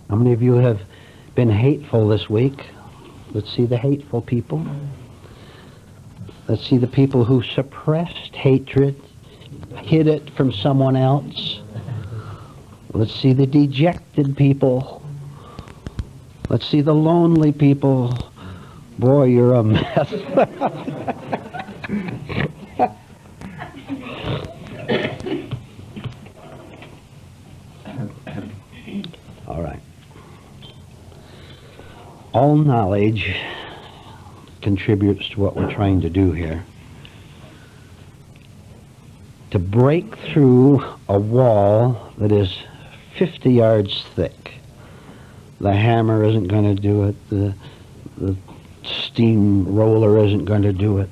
How many of you have been hateful this week? Let's see the hateful people. Let's see the people who suppressed hatred, hid it from someone else. Let's see the dejected people. Let's see the lonely people. Boy, you're a mess. All right. All knowledge contributes to what we're trying to do here. To break through a wall that is 50 yards thick. The hammer isn't going to do it. The steamroller isn't going to do it.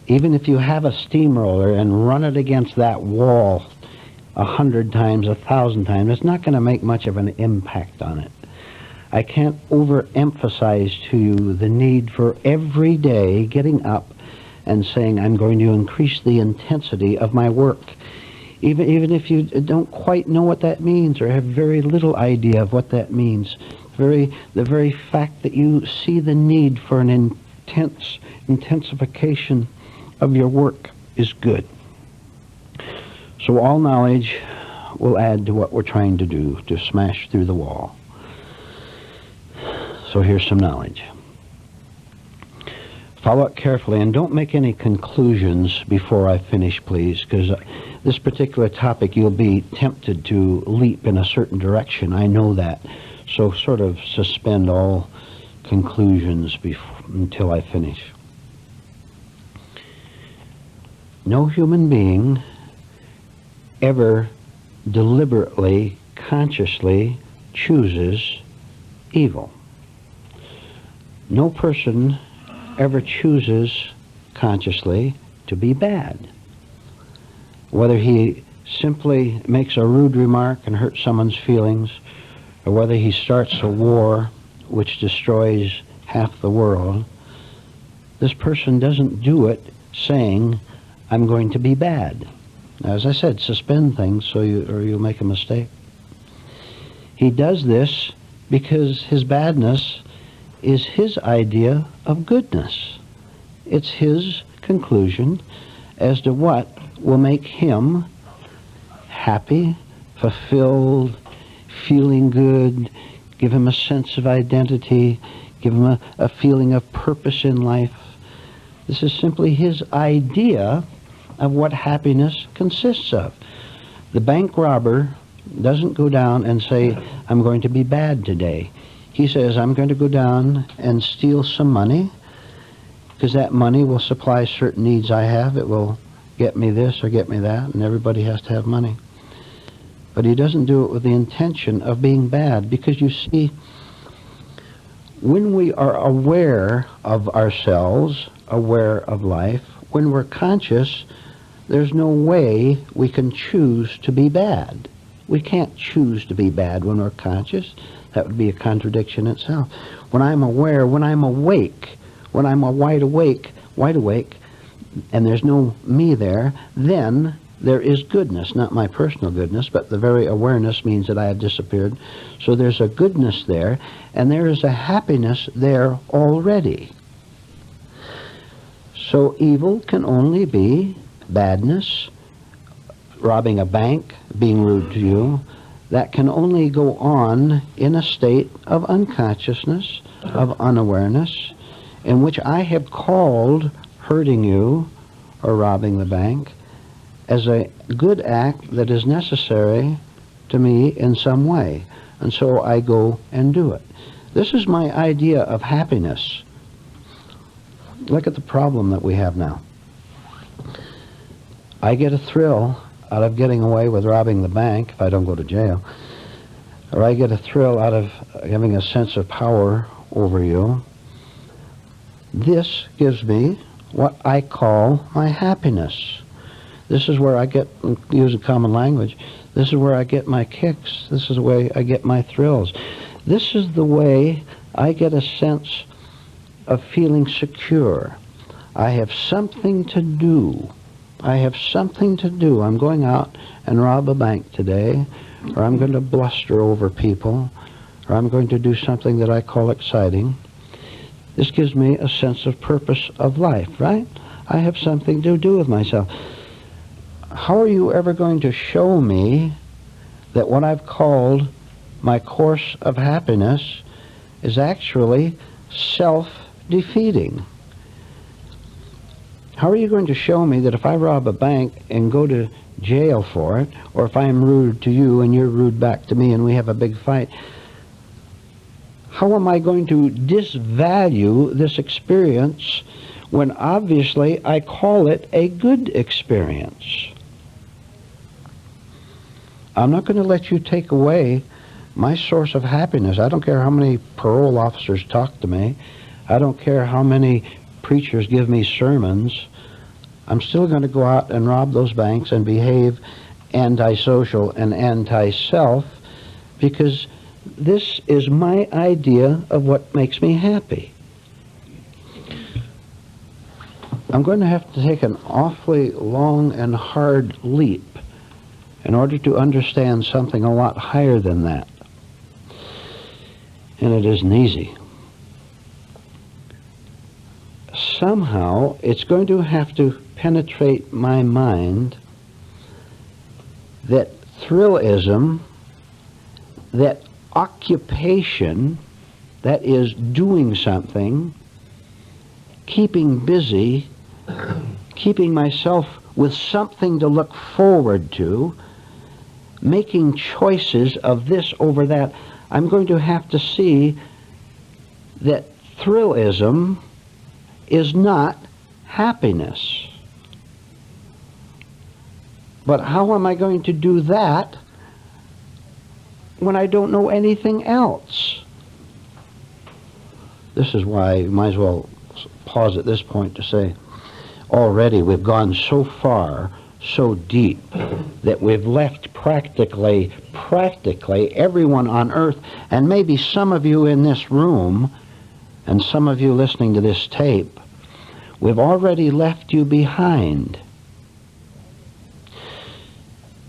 Even if you have a steamroller and run it against that wall 100 times, 1,000 times, it's not going to make much of an impact on it. I can't overemphasize to you the need for every day getting up and saying, I'm going to increase the intensity of my work. Even if you don't quite know what that means or have very little idea of what that means, the very fact that you see the need for an intensification of your work is good. So all knowledge will add to what we're trying to do, to smash through the wall. So here's some knowledge. Follow it carefully and don't make any conclusions before I finish, please, because this particular topic you'll be tempted to leap in a certain direction. I know that. So sort of suspend all conclusions until I finish. No human being ever deliberately, consciously chooses evil. No person ever chooses consciously to be bad. Whether he simply makes a rude remark and hurts someone's feelings, or whether he starts a war which destroys half the world, this person doesn't do it saying, I'm going to be bad. As I said, suspend things or you'll make a mistake. He does this because his badness is his idea of goodness. It's his conclusion as to what will make him happy, fulfilled, feeling good, give him a sense of identity, give him a feeling of purpose in life. This is simply his idea of what happiness consists of. The bank robber doesn't go down and say, I'm going to be bad today. He says, I'm going to go down and steal some money because that money will supply certain needs I have. It will get me this or get me that, and everybody has to have money. But he doesn't do it with the intention of being bad, because you see, when we are aware of ourselves, aware of life, when we're conscious, there's no way we can choose to be bad. We can't choose to be bad when we're conscious. That would be a contradiction itself. When I'm aware, when I'm awake, when I'm wide awake, and there's no me there, then there is goodness. Not my personal goodness, but the very awareness means that I have disappeared. So there's a goodness there, and there is a happiness there already. So evil can only be badness, robbing a bank, being rude to you. That can only go on in a state of unconsciousness, of unawareness, in which I have called hurting you or robbing the bank as a good act that is necessary to me in some way. And so I go and do it. This is my idea of happiness. Look at the problem that we have now. I get a thrill out of getting away with robbing the bank if I don't go to jail. Or I get a thrill out of having a sense of power over you. This gives me what I call my happiness. This is where I get, use a common language, this is where I get my kicks. This is the way I get my thrills. This is the way I get a sense of feeling secure. I have something to do I have something to do. I'm going out and rob a bank today, or I'm going to bluster over people, or I'm going to do something that I call exciting. This gives me a sense of purpose of life, right? I have something to do with myself. How are you ever going to show me that what I've called my course of happiness is actually self-defeating? How are you going to show me that if I rob a bank and go to jail for it, or if I'm rude to you and you're rude back to me and we have a big fight, how am I going to disvalue this experience when obviously I call it a good experience? I'm not going to let you take away my source of happiness. I don't care how many parole officers talk to me. I don't care how many preachers give me sermons. I'm still going to go out and rob those banks and behave antisocial and anti-self, because this is my idea of what makes me happy. I'm going to have to take an awfully long and hard leap in order to understand something a lot higher than that. And it isn't easy. Somehow it's going to have to penetrate my mind that thrillism, that occupation, that is doing something, keeping busy, keeping myself with something to look forward to, making choices of this over that. I'm going to have to see that thrillism is not happiness. But how am I going to do that when I don't know anything else? This is why you might as well pause at this point to say, already we've gone so far, so deep, that we've left practically everyone on earth, and maybe some of you in this room, and some of you listening to this tape, we've already left you behind.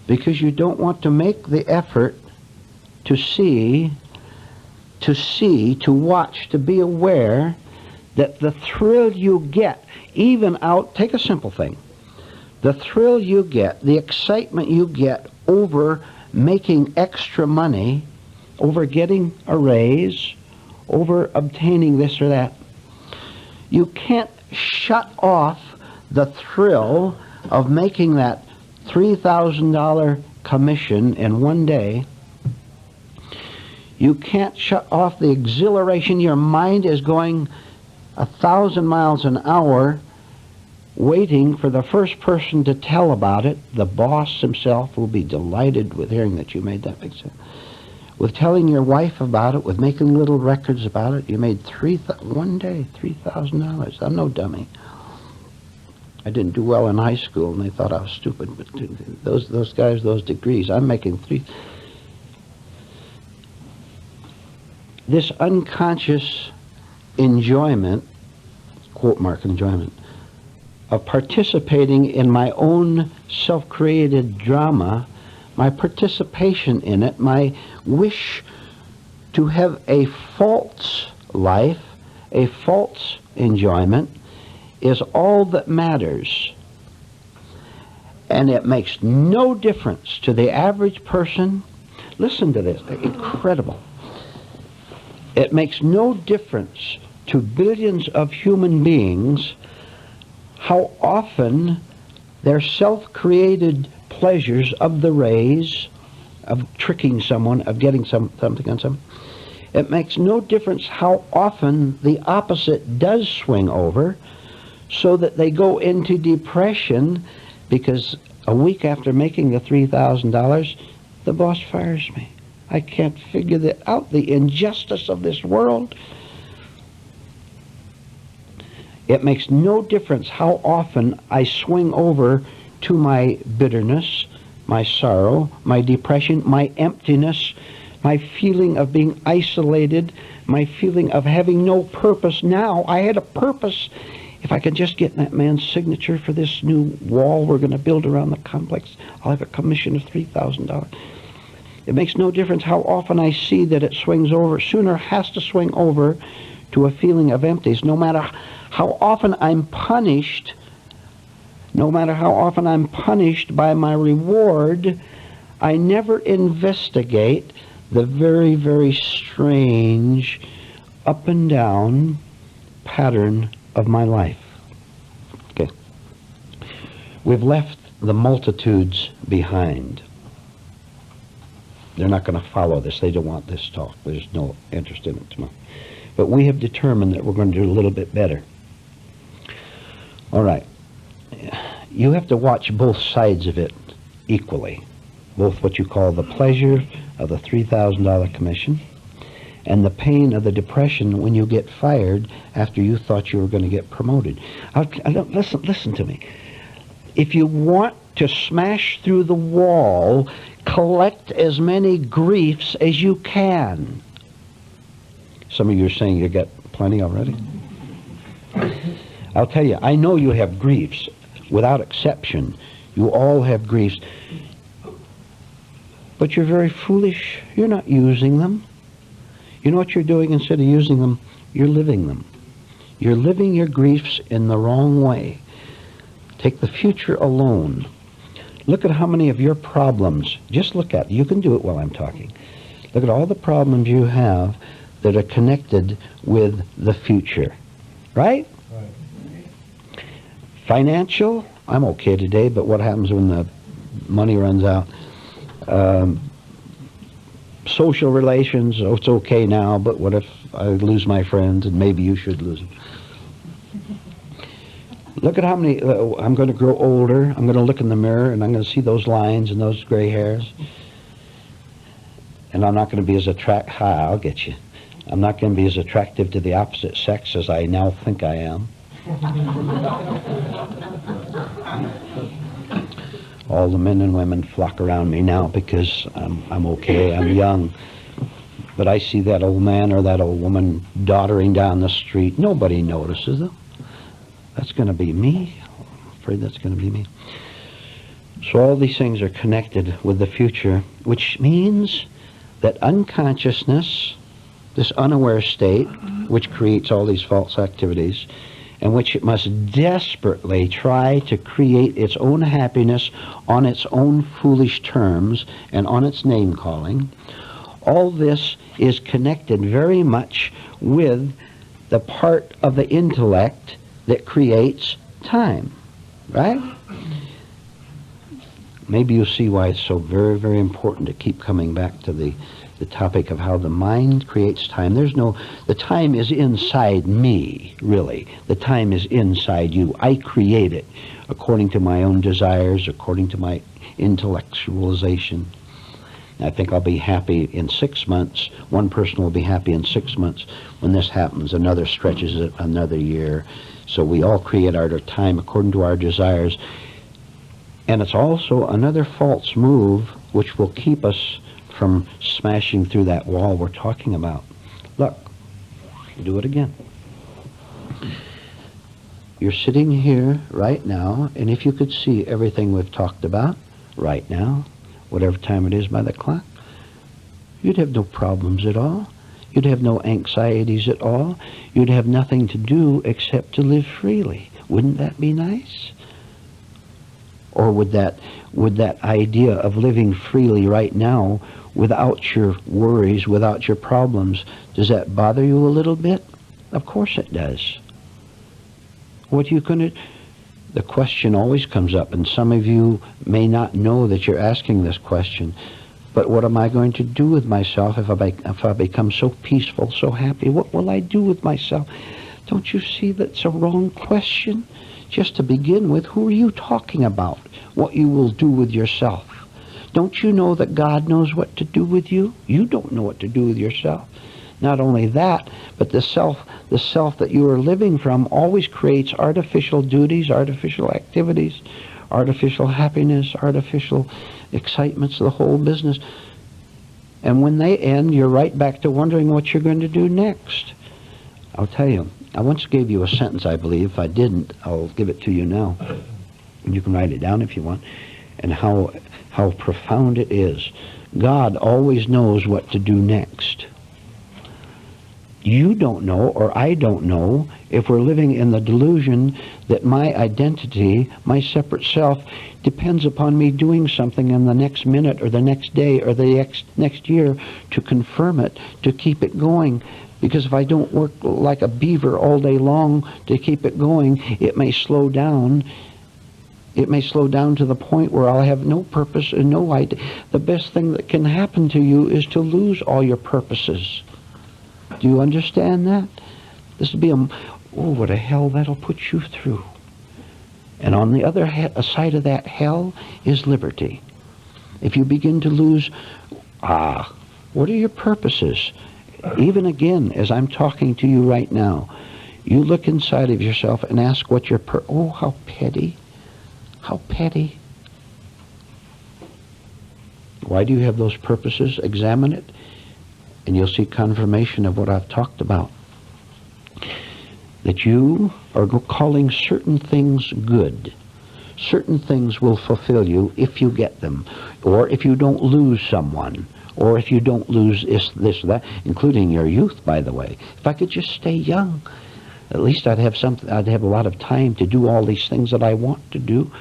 Because you don't want to make the effort to see, to watch, to be aware that the thrill you get, even out, take a simple thing, the thrill you get, the excitement you get over making extra money, over getting a raise, over obtaining this or that, you can't shut off the thrill of making that $3,000 commission in one day. You can't shut off the exhilaration. Your mind is going 1,000 miles an hour waiting for the first person to tell about it. The boss himself will be delighted with hearing that you made that big sale. With telling your wife about it, with making little records about it. You made one day $3,000. I'm no dummy. I didn't do well in high school, and they thought I was stupid. But those guys, those degrees, I'm making three. This unconscious enjoyment, quote mark enjoyment, of participating in my own self-created drama, my participation in it, my wish to have a false life, a false enjoyment, is all that matters. And it makes no difference to the average person. Listen to this, incredible. It makes no difference to billions of human beings how often their self-created pleasures of the raise, of tricking someone, of getting something on someone, it makes no difference how often the opposite does swing over, so that they go into depression because a week after making the $3,000, the boss fires me. I can't figure that out, the injustice of this world. It makes no difference how often I swing over to my bitterness, my sorrow, my depression, my emptiness, my feeling of being isolated, my feeling of having no purpose. Now I had a purpose If I can just get that man's signature for this new wall we're going to build around the complex, I'll have a commission of $3,000. It makes no difference how often I see that it swings over. Sooner has to swing over to a feeling of emptiness. No matter how often I'm punished, by my reward, I never investigate the very, very strange up and down pattern of my life. Okay. We've left the multitudes behind. They're not going to follow this. They don't want this talk. There's no interest in it tomorrow. But we have determined that we're going to do a little bit better. All right. You have to watch both sides of it equally. Both what you call the pleasure of the $3,000 commission and the pain of the depression when you get fired after you thought you were going to get promoted. Listen to me. If you want to smash through the wall, collect as many griefs as you can. Some of you are saying you got plenty already. I'll tell you, I know you have griefs. Without exception, you all have griefs. But you're very foolish. You're not using them. You know what you're doing instead of using them? You're living them. You're living your griefs in the wrong way. Take the future alone. Look at how many of your problems, just look at it. You can do it while I'm talking. Look at all the problems you have that are connected with the future. Right? Financial, I'm okay today, but what happens when the money runs out? Social relations, oh, it's okay now, but what if I lose my friends, and maybe you should lose them? Look at how many, I'm going to grow older, I'm going to look in the mirror, and I'm going to see those lines and those gray hairs. And I'm not going to be as I'll get you. I'm not going to be as attractive to the opposite sex as I now think I am. All the men and women flock around me now because I'm okay, I'm young. But I see that old man or that old woman doddering down the street. Nobody notices them. That's going to be me. I'm afraid that's going to be me. So all these things are connected with the future, which means that unconsciousness, this unaware state, which creates all these false activities, and which it must desperately try to create its own happiness on its own foolish terms and on its name-calling, all this is connected very much with the part of the intellect that creates time, right? Maybe you'll see why it's so very, very important to keep coming back to the topic of how the mind creates time. The time is inside me, really. The time is inside you. I create it according to my own desires, according to my intellectualization. I think I'll be happy in 6 months. One person will be happy in 6 months. When this happens, another stretches it another year. So we all create our time according to our desires. And it's also another false move which will keep us from smashing through that wall we're talking about. Look, do it again. You're sitting here right now, and if you could see everything we've talked about right now, whatever time it is by the clock, you'd have no problems at all. You'd have no anxieties at all. You'd have nothing to do except to live freely. Wouldn't that be nice? Or would that idea of living freely right now without your worries, without your problems, does that bother you a little bit? Of course it does. What are you going to... The question always comes up, and some of you may not know that you're asking this question, but what am I going to do with myself if I become so peaceful, so happy? What will I do with myself? Don't you see that's a wrong question? Just to begin with, who are you talking about? What you will do with yourself? Don't you know that God knows what to do with you? You don't know what to do with yourself. Not only that, but the self that you are living from always creates artificial duties, artificial activities, artificial happiness, artificial excitements, the whole business. And when they end, you're right back to wondering what you're going to do next. I'll tell you, I once gave you a sentence, I believe. If I didn't, I'll give it to you now. You can write it down if you want. And how profound it is. God always knows what to do next. You don't know, or I don't know, if we're living in the delusion that my identity, my separate self, depends upon me doing something in the next minute or the next day or the next year to confirm it, to keep it going. Because if I don't work like a beaver all day long to keep it going, it may slow down. It may slow down to the point where I'll have no purpose and no idea. The best thing that can happen to you is to lose all your purposes. Do you understand that? This would be what a hell that'll put you through. And on the other side of that hell is liberty. If you begin to lose, what are your purposes? Even again, as I'm talking to you right now, you look inside of yourself and ask what your how petty. How petty. Why do you have those purposes? Examine it, and you'll see confirmation of what I've talked about. That you are calling certain things good. Certain things will fulfill you if you get them, or if you don't lose someone, or if you don't lose this or that, including your youth, by the way. If I could just stay young, at least I'd have a lot of time to do all these things that I want to do.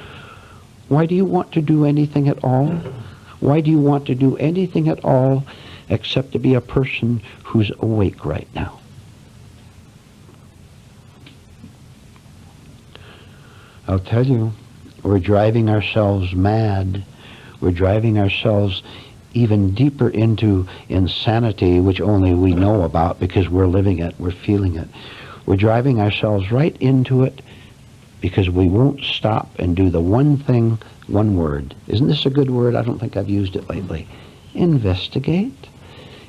Why do you want to do anything at all? Why do you want to do anything at all except to be a person who's awake right now? I'll tell you, we're driving ourselves mad. We're driving ourselves even deeper into insanity, which only we know about because we're living it, we're feeling it. We're driving ourselves right into it because we won't stop and do the one thing, one word. Isn't this a good word? I don't think I've used it lately. Investigate.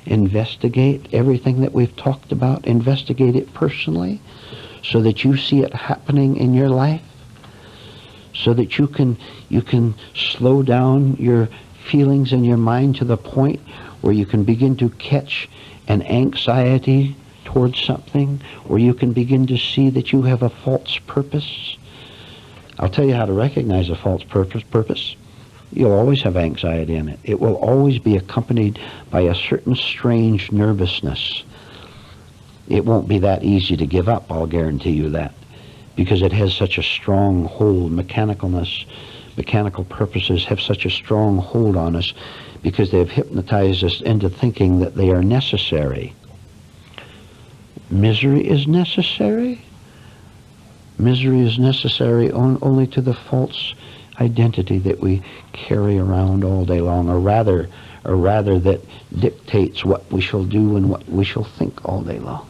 Investigate everything that we've talked about. Investigate it personally so that you see it happening in your life, so that you can slow down your feelings in your mind to the point where you can begin to catch an anxiety towards something, where you can begin to see that you have a false purpose. I'll tell you how to recognize a false purpose. You'll always have anxiety in it. It will always be accompanied by a certain strange nervousness. It won't be that easy to give up, I'll guarantee you that, because it has such a strong hold. Mechanical purposes have such a strong hold on us because they've hypnotized us into thinking that they are necessary. Misery is necessary? Misery is necessary only to the false identity that we carry around all day long, or rather that dictates what we shall do and what we shall think all day long.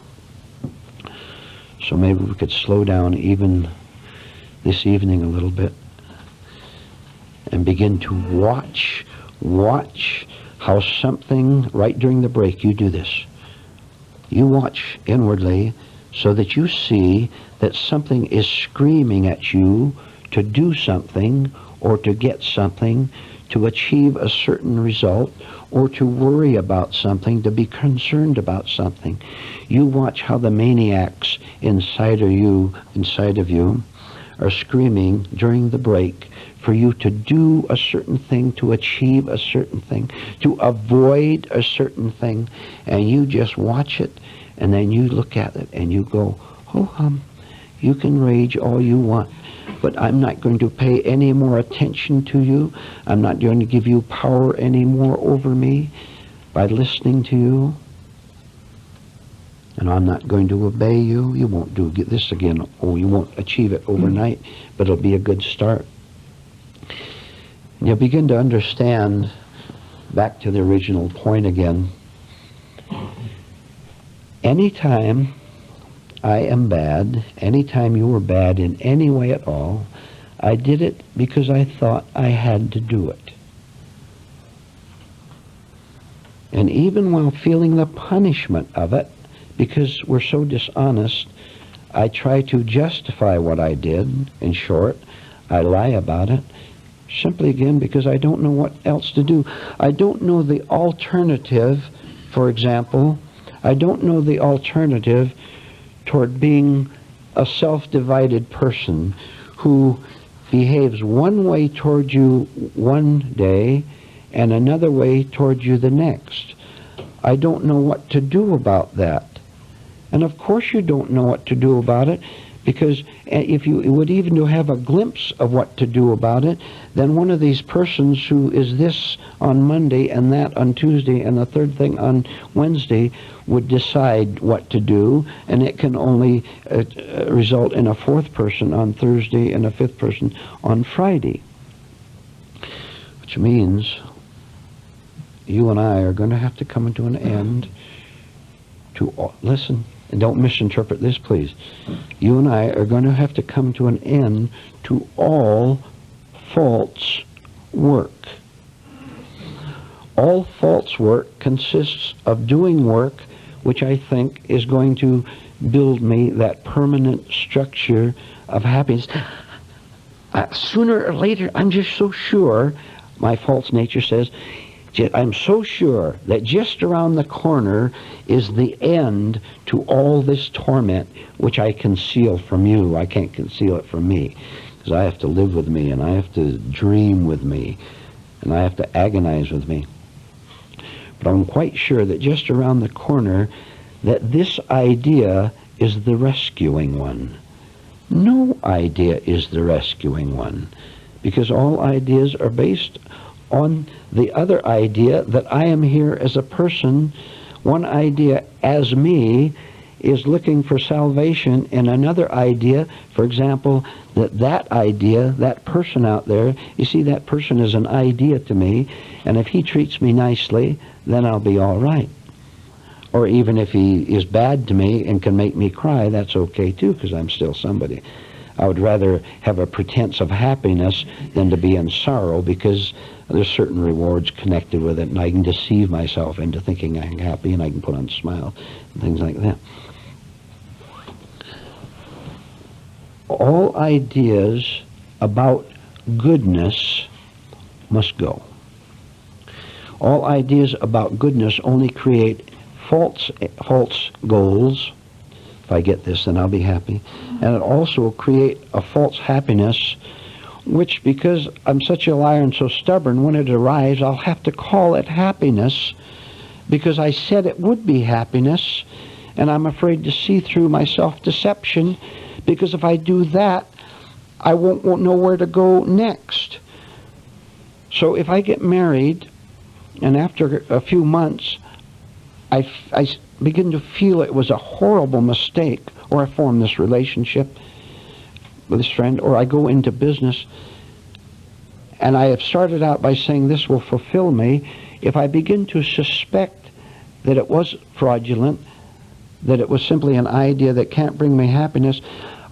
So maybe we could slow down even this evening a little bit and begin to watch how something, right during the break, you do this. You watch inwardly so that you see that something is screaming at you to do something or to get something, to achieve a certain result, or to worry about something, to be concerned about something. You watch how the maniacs inside of you are screaming during the break for you to do a certain thing, to achieve a certain thing, to avoid a certain thing, and you just watch it, and then you look at it and you go, ho-hum, you can rage all you want, but I'm not going to pay any more attention to you. I'm not going to give you power anymore over me by listening to you. And I'm not going to obey you. You won't do this again. Oh, you won't achieve it overnight, but it'll be a good start. And you'll begin to understand, back to the original point again, anytime I am bad, anytime you were bad in any way at all, I did it because I thought I had to do it. And even while feeling the punishment of it, because we're so dishonest, I try to justify what I did. In short, I lie about it, simply again because I don't know what else to do. I don't know the alternative, for example. I don't know the alternative toward being a self-divided person who behaves one way toward you one day and another way toward you the next. I don't know what to do about that. And of course you don't know what to do about it, because if you would even have a glimpse of what to do about it, then one of these persons who is this on Monday and that on Tuesday and the third thing on Wednesday would decide what to do, and it can only result in a fourth person on Thursday and a fifth person on Friday. Which means you and I are going to have to come to an end to, listen, and don't misinterpret this, please. You and I are going to have to come to an end to all false work. All false work consists of doing work which I think is going to build me that permanent structure of happiness. Sooner or later, I'm just so sure, my false nature says, I'm so sure that just around the corner is the end to all this torment which I conceal from you. I can't conceal it from me, because I have to live with me, and I have to dream with me, and I have to agonize with me. But I'm quite sure that just around the corner, that this idea is the rescuing one. No idea is the rescuing one, because all ideas are based on the other idea that I am here as a person. One idea as me is looking for salvation in another idea. For example, that idea, that person out there, you see, that person is an idea to me, and if he treats me nicely, then I'll be all right. Or even if he is bad to me and can make me cry, that's okay too, because I'm still somebody. I would rather have a pretense of happiness than to be in sorrow, because there's certain rewards connected with it, and I can deceive myself into thinking I'm happy, and I can put on a smile and things like that. All ideas about goodness must go. All ideas about goodness only create false goals. If I get this, then I'll be happy. And it also will create a false happiness, which, because I'm such a liar and so stubborn, when it arrives, I'll have to call it happiness, because I said it would be happiness, and I'm afraid to see through my self-deception, because if I do that, I won't know where to go next. So if I get married, and after a few months, I begin to feel it was a horrible mistake, or I form this relationship with this friend, or I go into business, and I have started out by saying this will fulfill me. If I begin to suspect that it was fraudulent, that it was simply an idea that can't bring me happiness,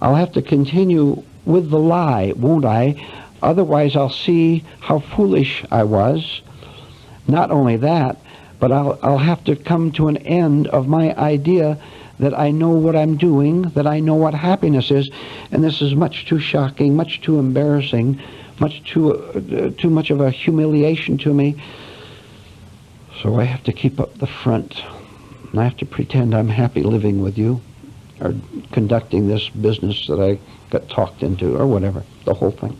I'll have to continue with the lie, won't I? Otherwise I'll see how foolish I was. Not only that, but I'll have to come to an end of my idea that I know what I'm doing, that I know what happiness is, and this is much too shocking, much too embarrassing, much too much of a humiliation to me. So I have to keep up the front, and I have to pretend I'm happy living with you, or conducting this business that I got talked into, or whatever, the whole thing.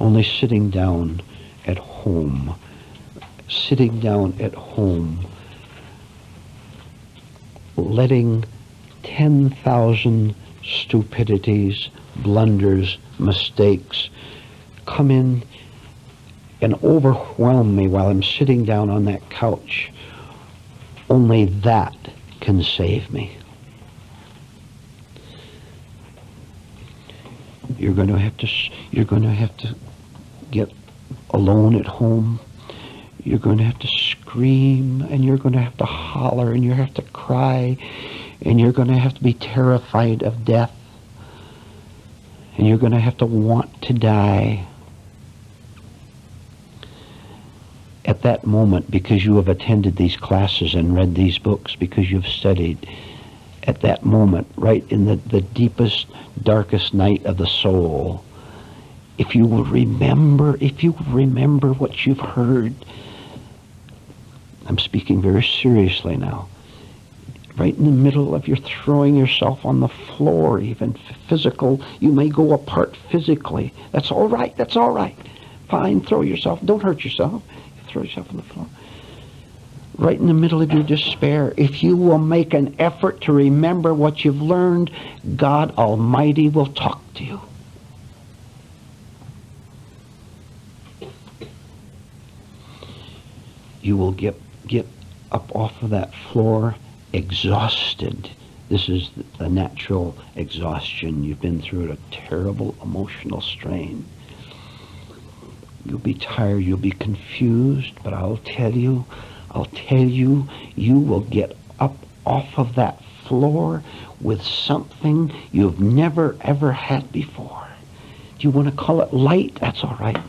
Only sitting down at home, letting 10,000 stupidities, blunders, mistakes come in and overwhelm me while I'm sitting down on that couch, only that can save me. You're going to have to get alone at home. You're going to have to scream, and you're going to have to holler, and you have to cry, and you're going to have to be terrified of death, and you're going to have to want to die. At that moment, because you have attended these classes and read these books, because you've studied, at that moment, right in the deepest, darkest night of the soul, if you will remember what you've heard, I'm speaking very seriously now. Right in the middle of your throwing yourself on the floor, even physical, you may go apart physically. That's all right. That's all right. Fine, throw yourself. Don't hurt yourself. Throw yourself on the floor. Right in the middle of your despair, if you will make an effort to remember what you've learned, God Almighty will talk to you. You will get up off of that floor exhausted. This is the natural exhaustion. You've been through a terrible emotional strain. You'll be tired, you'll be confused, but I'll tell you, you will get up off of that floor with something you've never ever had before. Do you want to call it light? That's all right.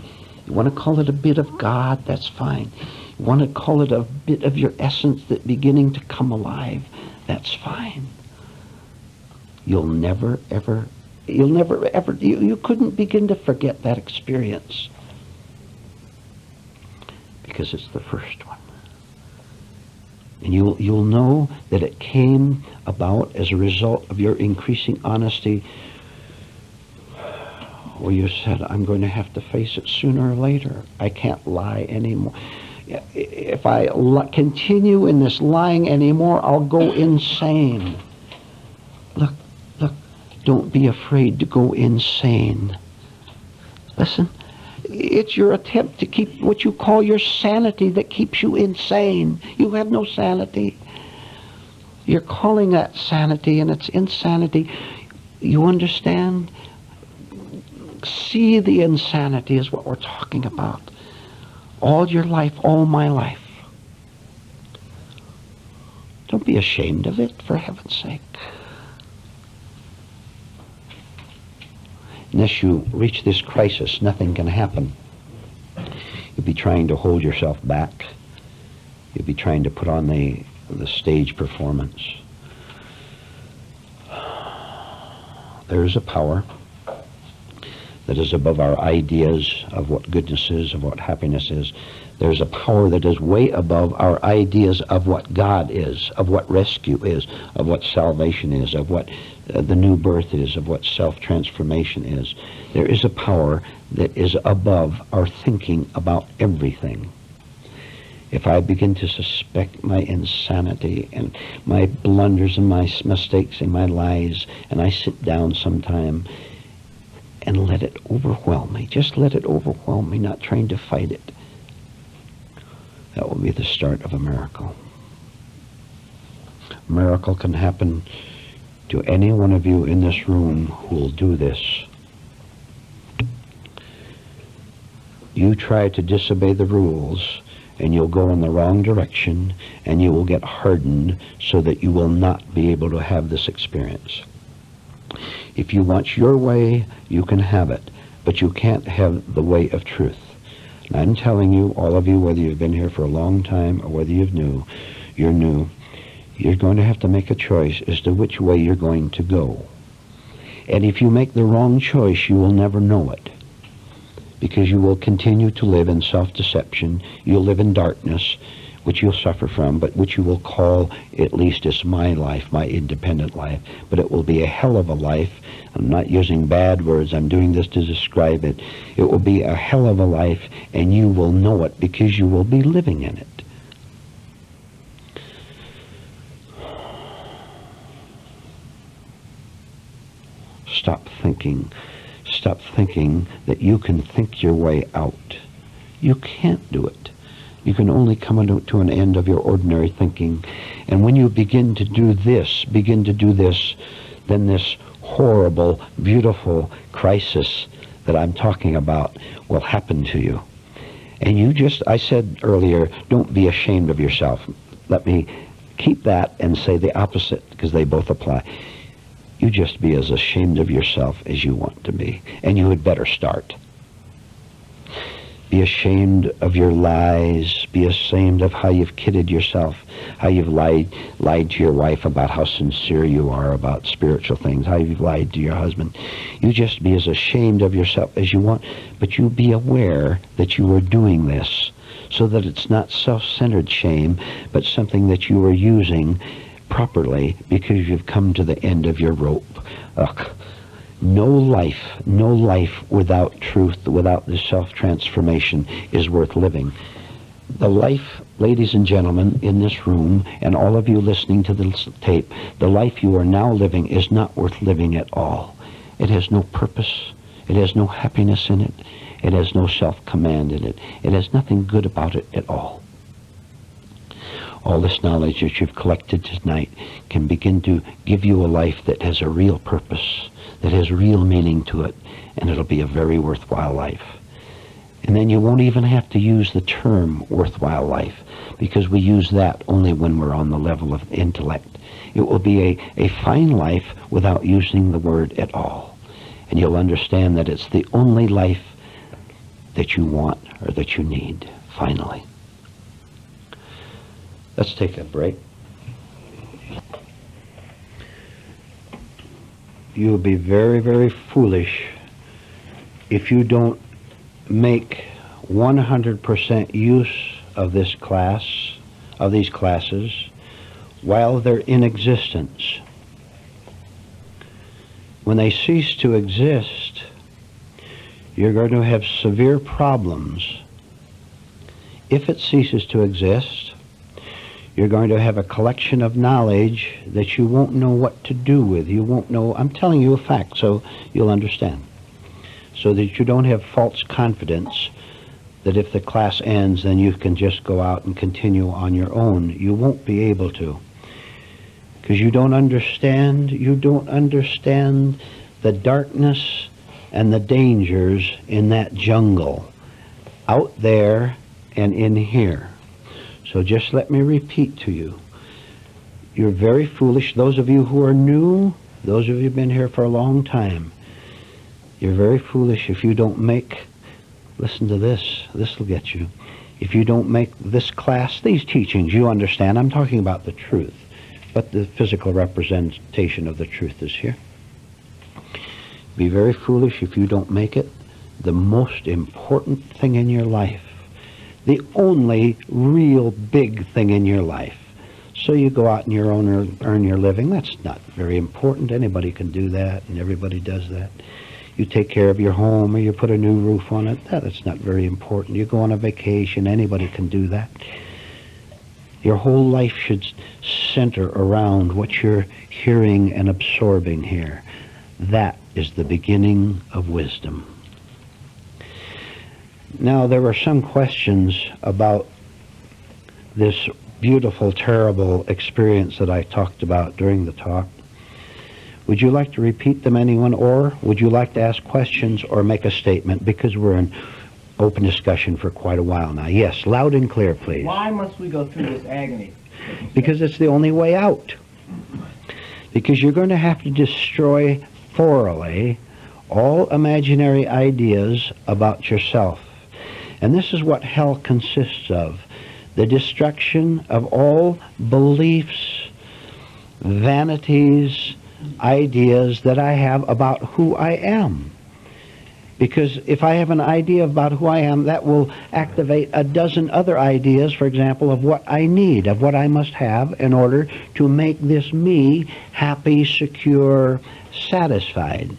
You want to call it a bit of God? That's fine. You want to call it a bit of your essence that's beginning to come alive? That's fine. You couldn't begin to forget that experience because it's the first one. And you'll know that it came about as a result of your increasing honesty, where you said, I'm going to have to face it sooner or later. I can't lie anymore. If I continue in this lying anymore, I'll go insane. Look, don't be afraid to go insane. Listen, it's your attempt to keep what you call your sanity that keeps you insane. You have no sanity. You're calling that sanity, and it's insanity. You understand? See the insanity is what we're talking about. All your life, all my life. Don't be ashamed of it, for heaven's sake. Unless you reach this crisis, nothing can happen. You'll be trying to hold yourself back. You'll be trying to put on the stage performance. There is a power that is above our ideas of what goodness is, of what happiness is. There's a power that is way above our ideas of what God is, of what rescue is, of what salvation is, of what the new birth is, of what self-transformation is. There is a power that is above our thinking about everything. If I begin to suspect my insanity and my blunders and my mistakes and my lies, and I sit down sometime and let it overwhelm me, just let it overwhelm me, not trying to fight it, that will be the start of a miracle. A miracle can happen to any one of you in this room who will do this. You try to disobey the rules, and you'll go in the wrong direction, and you will get hardened so that you will not be able to have this experience. If you want your way, you can have it, but you can't have the way of truth. And I'm telling you, all of you, whether you've been here for a long time or whether you're new, you're going to have to make a choice as to which way you're going to go. And if you make the wrong choice, you will never know it, because you will continue to live in self-deception. You'll live in darkness, which you'll suffer from, but which you will call, at least as my life, my independent life. But it will be a hell of a life. I'm not using bad words. I'm doing this to describe it. It will be a hell of a life, and you will know it because you will be living in it. Stop thinking that you can think your way out. You can't do it. You can only come to an end of your ordinary thinking. And when you begin to do this, then this horrible, beautiful crisis that I'm talking about will happen to you. And I said earlier, don't be ashamed of yourself. Let me keep that and say the opposite, because they both apply. You just be as ashamed of yourself as you want to be. And you had better start. Be ashamed of your lies. Be ashamed of how you've kidded yourself, how you've lied to your wife about how sincere you are about spiritual things, how you've lied to your husband. You just be as ashamed of yourself as you want, but you be aware that you are doing this so that it's not self-centered shame, but something that you are using properly because you've come to the end of your rope. Ugh. No life without truth, without this self-transformation is worth living. The life, ladies and gentlemen, in this room, and all of you listening to this tape, the life you are now living is not worth living at all. It has no purpose. It has no happiness in it. It has no self-command in it. It has nothing good about it at all. All this knowledge that you've collected tonight can begin to give you a life that has a real purpose, that has real meaning to it, and it'll be a very worthwhile life. And then you won't even have to use the term worthwhile life, because we use that only when we're on the level of intellect. It will be a fine life without using the word at all. And you'll understand that it's the only life that you want or that you need, finally. Let's take a break. You will be very, very foolish if you don't make 100% use of this class, of these classes, while they're in existence. When they cease to exist, you're going to have severe problems. If it ceases to exist, you're going to have a collection of knowledge that you won't know what to do with. You won't know. I'm telling you a fact so you'll understand. So that you don't have false confidence that if the class ends, then you can just go out and continue on your own. You won't be able to. Because you don't understand the darkness and the dangers in that jungle, out there and in here. So just let me repeat to you. You're very foolish. Those of you who are new, those of you who've been here for a long time, you're very foolish if you don't make, listen to this, this will get you. If you don't make this class, these teachings, you understand, I'm talking about the truth, but the physical representation of the truth is here. Be very foolish if you don't make it the most important thing in your life, the only real big thing in your life. So you go out and you earn your living. That's not very important. Anybody can do that, and everybody does that. You take care of your home, or you put a new roof on it. That's not very important. You go on a vacation. Anybody can do that. Your whole life should center around what you're hearing and absorbing here. That is the beginning of wisdom. Now, there were some questions about this beautiful, terrible experience that I talked about during the talk. Would you like to repeat them, anyone, or would you like to ask questions or make a statement? Because we're in open discussion for quite a while now. Yes, loud and clear, please. Why must we go through this agony? Because it's the only way out. Because you're going to have to destroy thoroughly all imaginary ideas about yourself. And this is what hell consists of. The destruction of all beliefs, vanities, ideas that I have about who I am. Because if I have an idea about who I am, that will activate a dozen other ideas, for example, of what I need, of what I must have in order to make this me happy, secure, satisfied.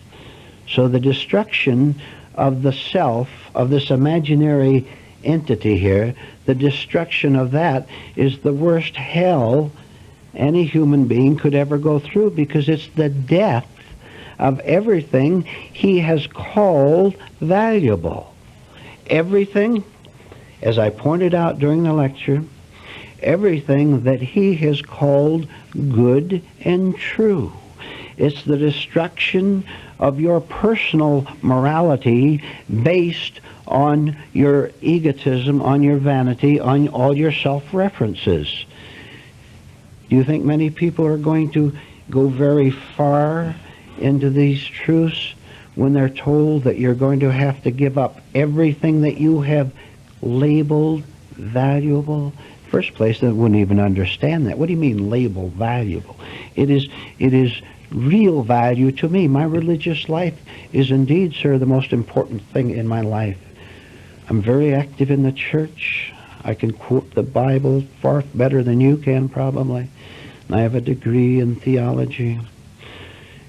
So the destruction of the self, of this imaginary entity here, the destruction of that is the worst hell any human being could ever go through, because it's the death of everything he has called valuable. Everything, as I pointed out during the lecture, everything that he has called good and true. It's the destruction of your personal morality based on your egotism, on your vanity, on all your self-references. Do you think many people are going to go very far into these truths when they're told that you're going to have to give up everything that you have labeled valuable? First place, they wouldn't even understand that. What do you mean label valuable? It is real value to me. My religious life is indeed, sir, the most important thing in my life. I'm very active in the church. I can quote the Bible far better than you can, probably. I have a degree in theology.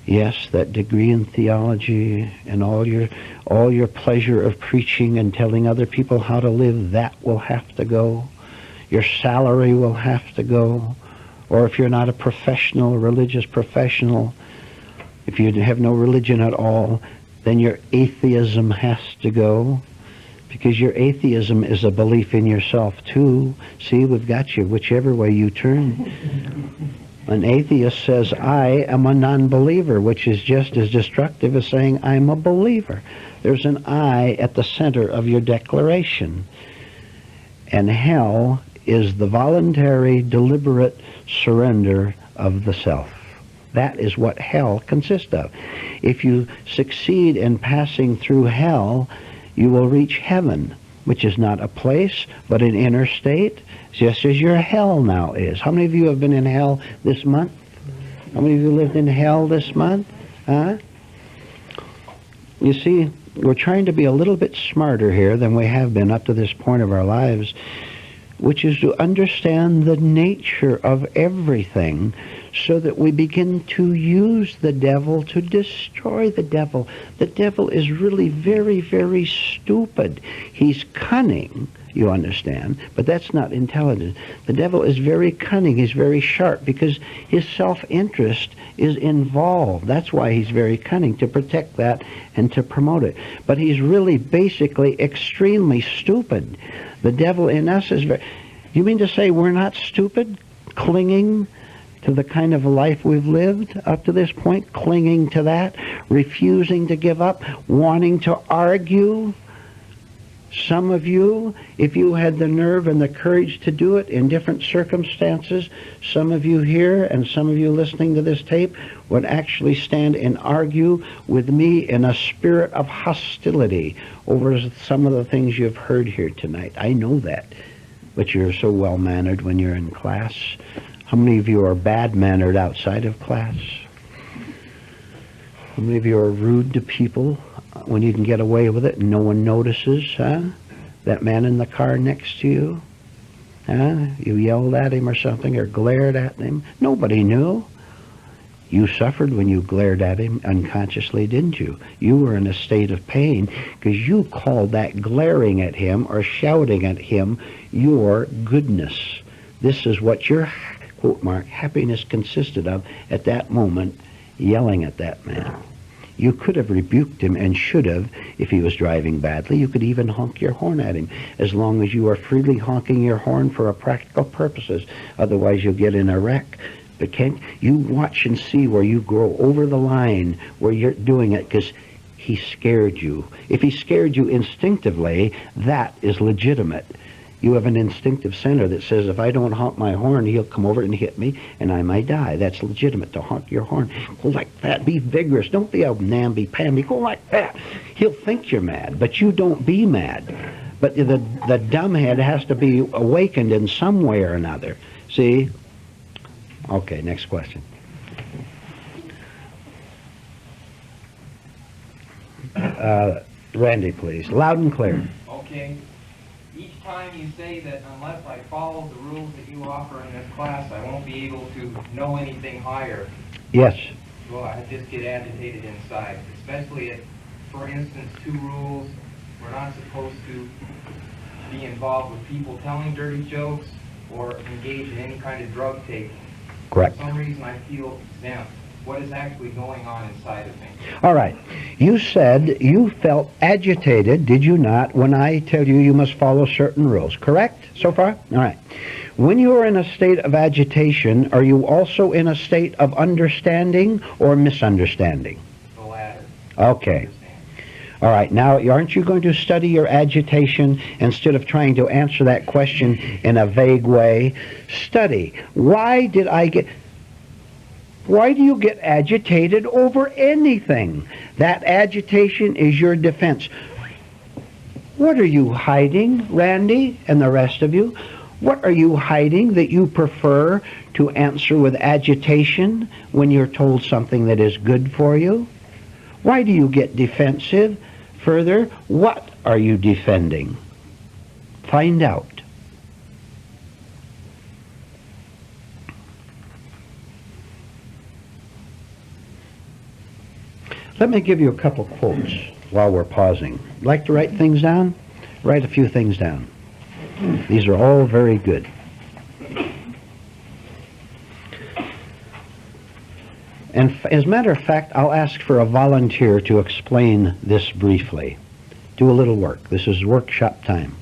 Yes, that degree in theology and all your pleasure of preaching and telling other people how to live, that will have to go. Your salary will have to go. Or if you're not a professional, religious professional, if you have no religion at all, then your atheism has to go. Because your atheism is a belief in yourself too. See, we've got you whichever way you turn. An atheist says, I am a non-believer, which is just as destructive as saying I'm a believer. There's an I at the center of your declaration. And hell is the voluntary, deliberate surrender of the self. That is what hell consists of. If you succeed in passing through hell, you will reach heaven, which is not a place, but an inner state, just as your hell now is. How many of you have been in hell this month? How many of you lived in hell this month? Huh? You see, we're trying to be a little bit smarter here than we have been up to this point of our lives, which is to understand the nature of everything so that we begin to use the devil to destroy the devil. The devil is really very, very stupid. He's cunning, you understand, but that's not intelligence. The devil is very cunning. He's very sharp because his self-interest is involved. That's why he's very cunning, to protect that and to promote it. But he's really basically extremely stupid. The devil in us is very... You mean to say we're not stupid, clinging to the kind of life we've lived up to this point, clinging to that, refusing to give up, wanting to argue? Some of you, if you had the nerve and the courage to do it in different circumstances, some of you here and some of you listening to this tape would actually stand and argue with me in a spirit of hostility over some of the things you've heard here tonight. I know that, but you're so well-mannered when you're in class. How many of you are bad-mannered outside of class? How many of you are rude to people when you can get away with it and no one notices, huh? That man in the car next to you, huh? You yelled at him or something or glared at him. Nobody knew. You suffered when you glared at him unconsciously, didn't you? You were in a state of pain because you called that glaring at him or shouting at him your goodness. This is what your, quote mark, happiness consisted of at that moment, yelling at that man. You could have rebuked him and should have if he was driving badly. You could even honk your horn at him as long as you are freely honking your horn for practical purposes. Otherwise you'll get in a wreck. But can't you watch and see where you go over the line where you're doing it because he scared you. If he scared you instinctively, that is legitimate. You have an instinctive center that says if I don't honk my horn, he'll come over and hit me and I might die. That's legitimate to honk your horn. Go like that. Be vigorous. Don't be a namby-pamby. Go like that. He'll think you're mad, but you don't be mad. But the dumbhead has to be awakened in some way or another. See? Okay, next question. Randy, please. Loud and clear. Okay. Each time you say that unless I follow the rules that you offer in this class, I won't be able to know anything higher. Yes. Well, I just get agitated inside, especially if, for instance, 2 rules. We're not supposed to be involved with people telling dirty jokes or engage in any kind of drug taking. Correct. For some reason I feel exempt. What is actually going on inside of me? All right. You said you felt agitated, did you not, when I tell you you must follow certain rules, correct so far? All right. When you are in a state of agitation, are you also in a state of understanding or misunderstanding? The latter. Okay. All right. Now, aren't you going to study your agitation instead of trying to answer that question in a vague way? Study. Why do you get agitated over anything? That agitation is your defense. What are you hiding, Randy, and the rest of you? What are you hiding that you prefer to answer with agitation when you're told something that is good for you? Why do you get defensive? Further, what are you defending? Find out. Let me give you a couple quotes while we're pausing. Like to write things down? Write a few things down. These are all very good. And as a matter of fact, I'll ask for a volunteer to explain this briefly. Do a little work. This is workshop time.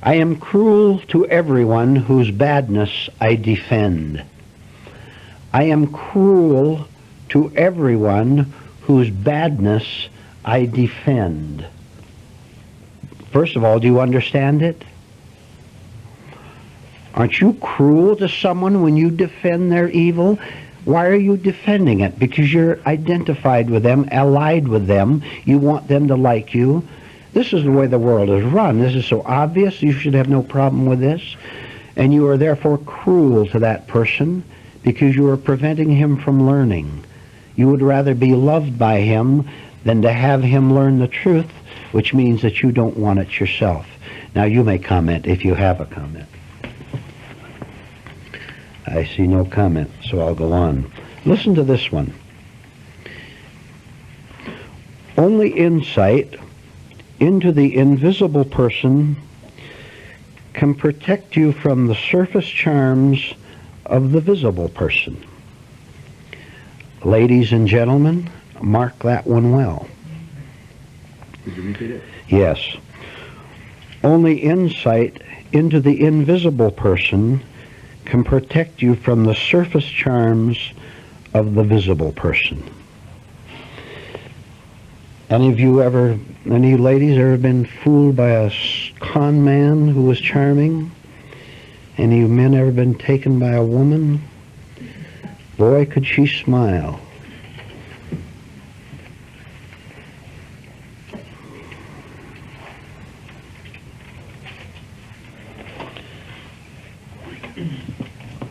I am cruel to everyone whose badness I defend. I am cruel to everyone whose badness I defend. First of all, do you understand it? Aren't you cruel to someone when you defend their evil? Why are you defending it? Because you're identified with them, allied with them. You want them to like you. This is the way the world is run. This is so obvious. You should have no problem with this. And you are therefore cruel to that person because you are preventing him from learning. You would rather be loved by him than to have him learn the truth, which means that you don't want it yourself. Now you may comment if you have a comment. I see no comment, so I'll go on. Listen to this one. Only insight into the invisible person can protect you from the surface charms of the visible person. Ladies and gentlemen, mark that one well. Could you repeat it? Yes. Only insight into the invisible person can protect you from the surface charms of the visible person. Any ladies ever been fooled by a con man who was charming? Any men ever been taken by a woman? Boy, could she smile.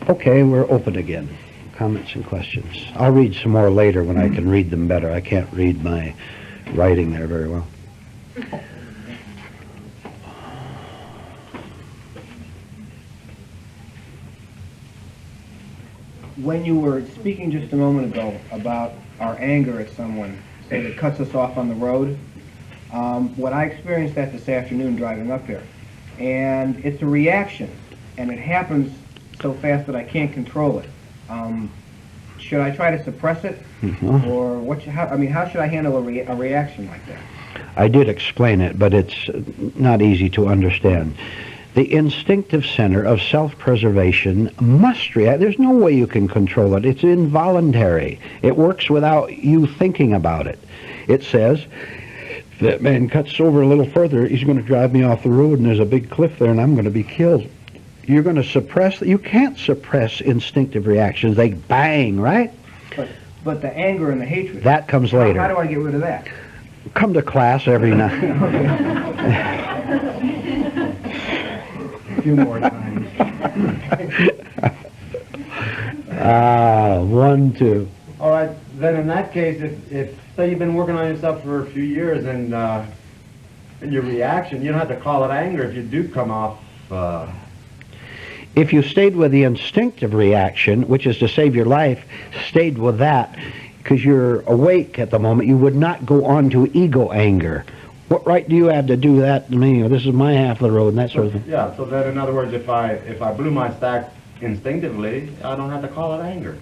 Okay, we're open again. Comments and questions. I'll read some more later when I can read them better. I can't read my writing there very well. When you were speaking just a moment ago about our anger at someone, say that cuts us off on the road, what I experienced that this afternoon driving up here, and it's a reaction, and it happens so fast that I can't control it. Should I try to suppress it, or how should I handle a reaction like that? I did explain it, but it's not easy to understand. The instinctive center of self-preservation must react. There's no way you can control it. It's involuntary. It works without you thinking about it. It says, if that man cuts over a little further, he's going to drive me off the road, and there's a big cliff there, and I'm going to be killed. You're going to suppress. You can't suppress instinctive reactions. They bang, right? But the anger and the hatred. That comes later. How do I get rid of that? Come to class every night. A few more times. 1, 2. All right, then in that case, if say you've been working on yourself for a few years and your reaction, you don't have to call it anger if you do come off. If you stayed with the instinctive reaction, which is to save your life, stayed with that, because you're awake at the moment, you would not go on to ego anger. What right do you have to do that to me? Or this is my half of the road and that sort of thing. Yeah, so then in other words, if I blew my stack instinctively, I don't have to call it anger.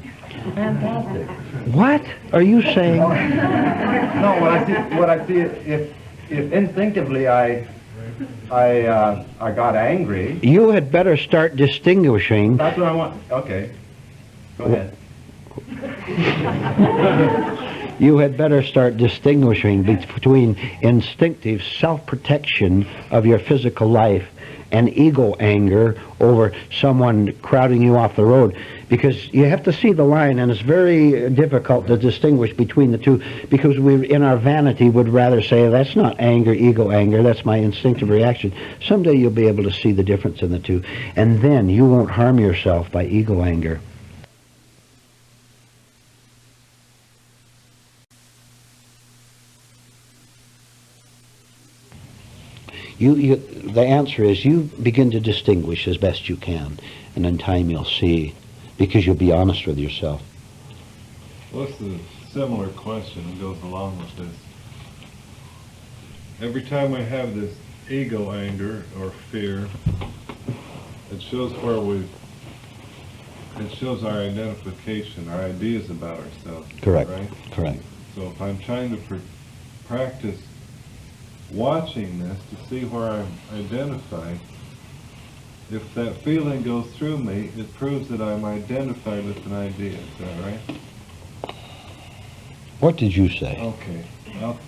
Fantastic. What are you saying? No, what I see, if instinctively I got angry. You had better start distinguishing. That's what I want. Okay. Go ahead. You had better start distinguishing between instinctive self-protection of your physical life and ego anger over someone crowding you off the road, because you have to see the line, and it's very difficult to distinguish between the two, because we, in our vanity, would rather say that's not anger, ego anger, that's my instinctive reaction. Someday you'll be able to see the difference in the two, and then you won't harm yourself by ego anger. The answer is you begin to distinguish as best you can, and in time you'll see, because you'll be honest with yourself. What's the similar question that goes along with this. Every time I have this ego anger or fear, it shows it shows our identification, our ideas about ourselves. Correct. Right? Correct. So if I'm trying to practice watching this to see where I'm identified, if that feeling goes through me, it proves that I'm identified with an idea. Is that right? What did you say? Okay.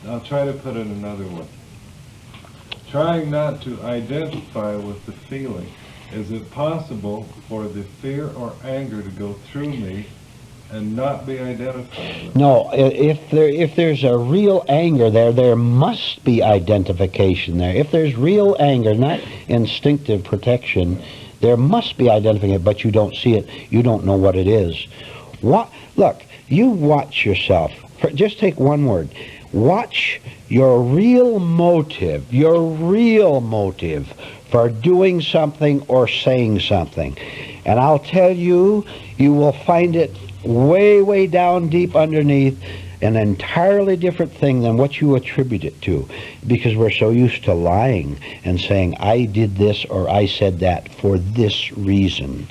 I'll try to put it another way. Trying not to identify with the feeling. Is it possible for the fear or anger to go through me and not be identified with? No, if there's a real anger there must be identification there. If there's real anger, not instinctive protection, there must be identification, but you don't see it. You don't know what it is. Look, you watch yourself. Just take one word. Watch your real motive for doing something or saying something. And I'll tell you, you will find it way, way down deep underneath an entirely different thing than what you attribute it to, because we're so used to lying and saying, I did this or I said that for this reason.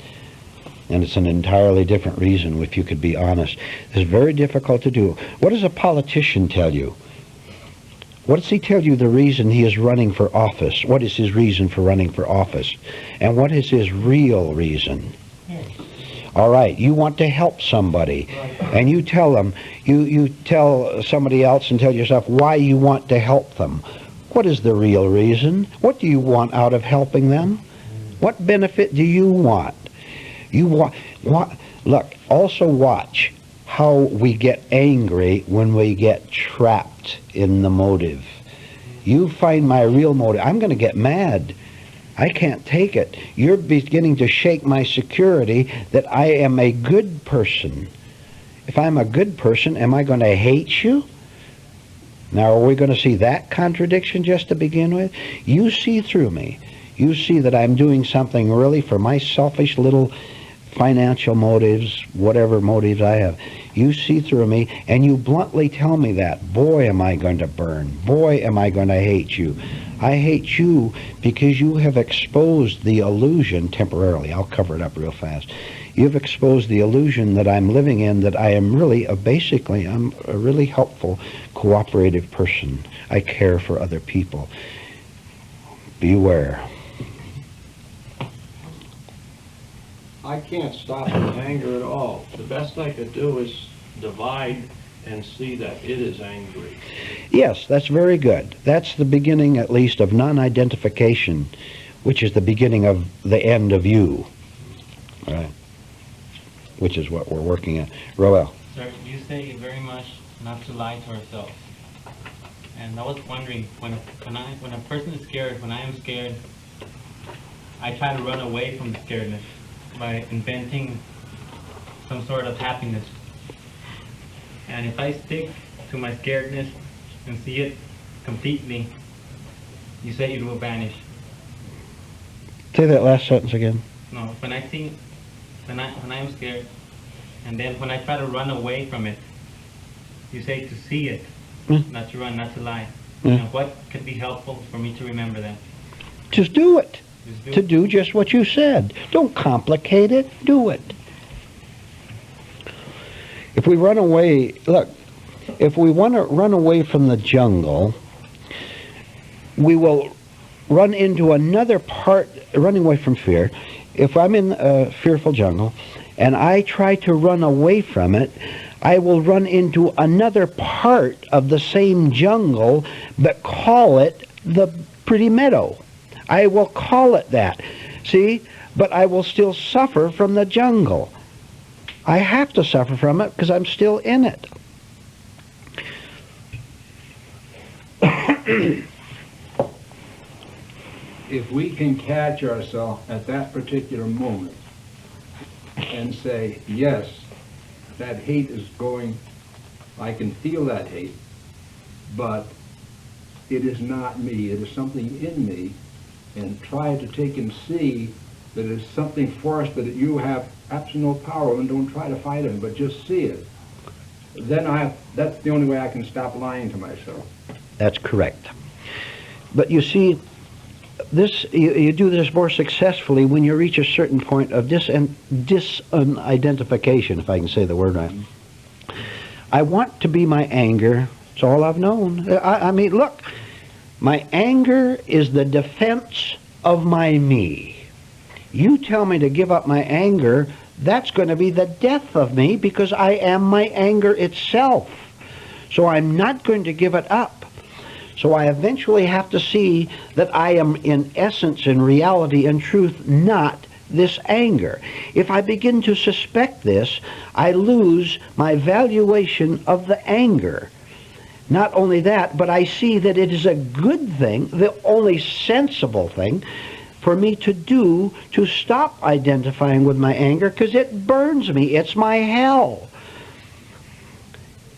And it's an entirely different reason, if you could be honest. It's very difficult to do. What does a politician tell you? What does he tell you the reason he is running for office? What is his reason for running for office? And what is his real reason? All right, you want to help somebody, and you tell them, you tell somebody else and tell yourself why you want to help them. What is the real reason? What do you want out of helping them? What benefit do you want? Look, also watch how we get angry when we get trapped in the motive. You find my real motive. I'm going to get mad. I can't take it. You're beginning to shake my security that I am a good person. If I'm a good person, am I going to hate you? Now, are we going to see that contradiction just to begin with? You see through me. You see that I'm doing something really for my selfish little financial motives, whatever motives I have. You see through me, and you bluntly tell me that. Boy, am I going to burn. Boy, am I going to hate you. I hate you because you have exposed the illusion temporarily. I'll cover it up real fast. You've exposed the illusion that I'm living in, that I am really, I'm a really helpful, cooperative person. I care for other people. Beware. I can't stop the anger at all. The best I could do is divide and see that it is angry. Yes, that's very good. That's the beginning, at least, of non-identification, which is the beginning of the end of you. All right. Which is what we're working at. Roel. Sir, you say very much not to lie to ourselves. And I was wondering, when a person is scared, when I am scared, I try to run away from the scaredness by inventing some sort of happiness. And if I stick to my scaredness and see it completely, you say it will vanish. Say that last sentence again. No, when I am scared, and then when I try to run away from it, you say to see it, not to run, not to lie. Now, what could be helpful for me to remember that? Just do it. Just Do just what you said. Don't complicate it. Do it. If we run away, look, if we want to run away from the jungle, we will run into another part, running away from fear. If I'm in a fearful jungle and I try to run away from it, I will run into another part of the same jungle, but call it the pretty meadow. I will call it that. See? But I will still suffer from the jungle. I have to suffer from it because I'm still in it. If we can catch ourselves at that particular moment and say, yes, that hate is going, I can feel that hate, but it is not me, it is something in me, and try to take and see that it's something for us that you have absolute no power over, and don't try to fight it, but just see it. then that's the only way I can stop lying to myself. That's correct. But you see, you do this more successfully when you reach a certain point of disidentification, if I can say the word right. I want to be my anger. It's all I've known. I mean, look, my anger is the defense of my me. You tell me to give up my anger, that's going to be the death of me, because I am my anger itself. So I'm not going to give it up. So I eventually have to see that I am in essence, in reality and truth, not this anger. If I begin to suspect this, I lose my valuation of the anger. Not only that, but I see that it is a good thing, the only sensible thing for me to do to stop identifying with my anger, because it burns me. It's my hell.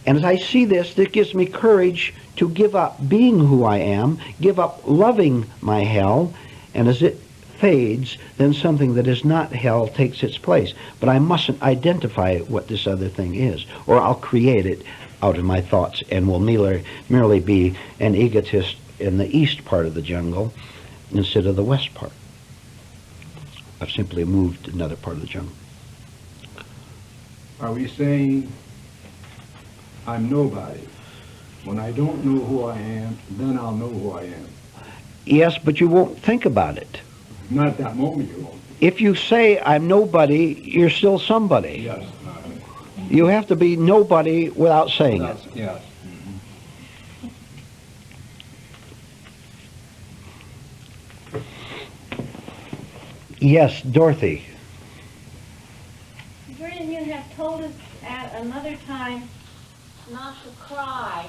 And as I see this, that gives me courage to give up being who I am, give up loving my hell, and as it fades, then something that is not hell takes its place. But I mustn't identify what this other thing is, or I'll create it out of my thoughts and will merely be an egotist in the east part of the jungle instead of the west part. I've simply moved to another part of the jungle. Are we saying I'm nobody? When I don't know who I am, then I'll know who I am. Yes, but you won't think about it. Not at that moment you won't. If you say I'm nobody, you're still somebody. Yes. You have to be nobody without saying it. Yes. Yes, Dorothy. Vernon, you have told us at another time not to cry,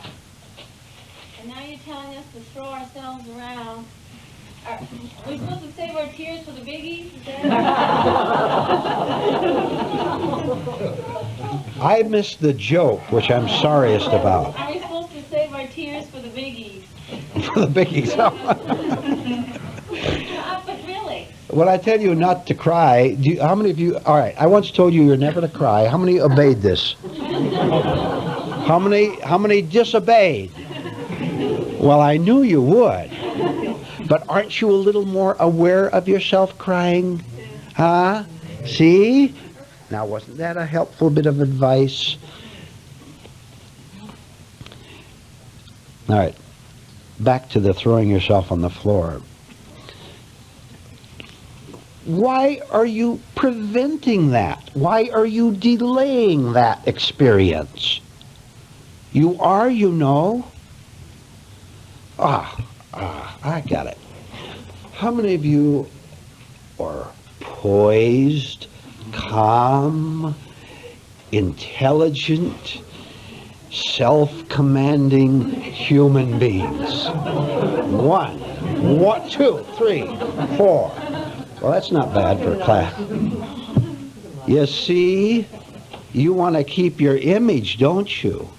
and now you're telling us to throw ourselves around. Are we supposed to save our tears for the biggies? Is that I missed the joke, which I'm sorriest about. Are we supposed to save our tears for the biggies? For the biggies. But really. When I tell you not to cry, how many of you, all right, I once told you you're never to cry. How many obeyed this? How many disobeyed? Well, I knew you would. But aren't you a little more aware of yourself crying? Huh? See? Now, wasn't that a helpful bit of advice? All right. Back to the throwing yourself on the floor. Why are you preventing that? Why are you delaying that experience? You are, you know. I got it. How many of you are poised, calm, intelligent, self-commanding human beings? One, two, three, four. Well, that's not bad for a class. You see, you want to keep your image, don't you?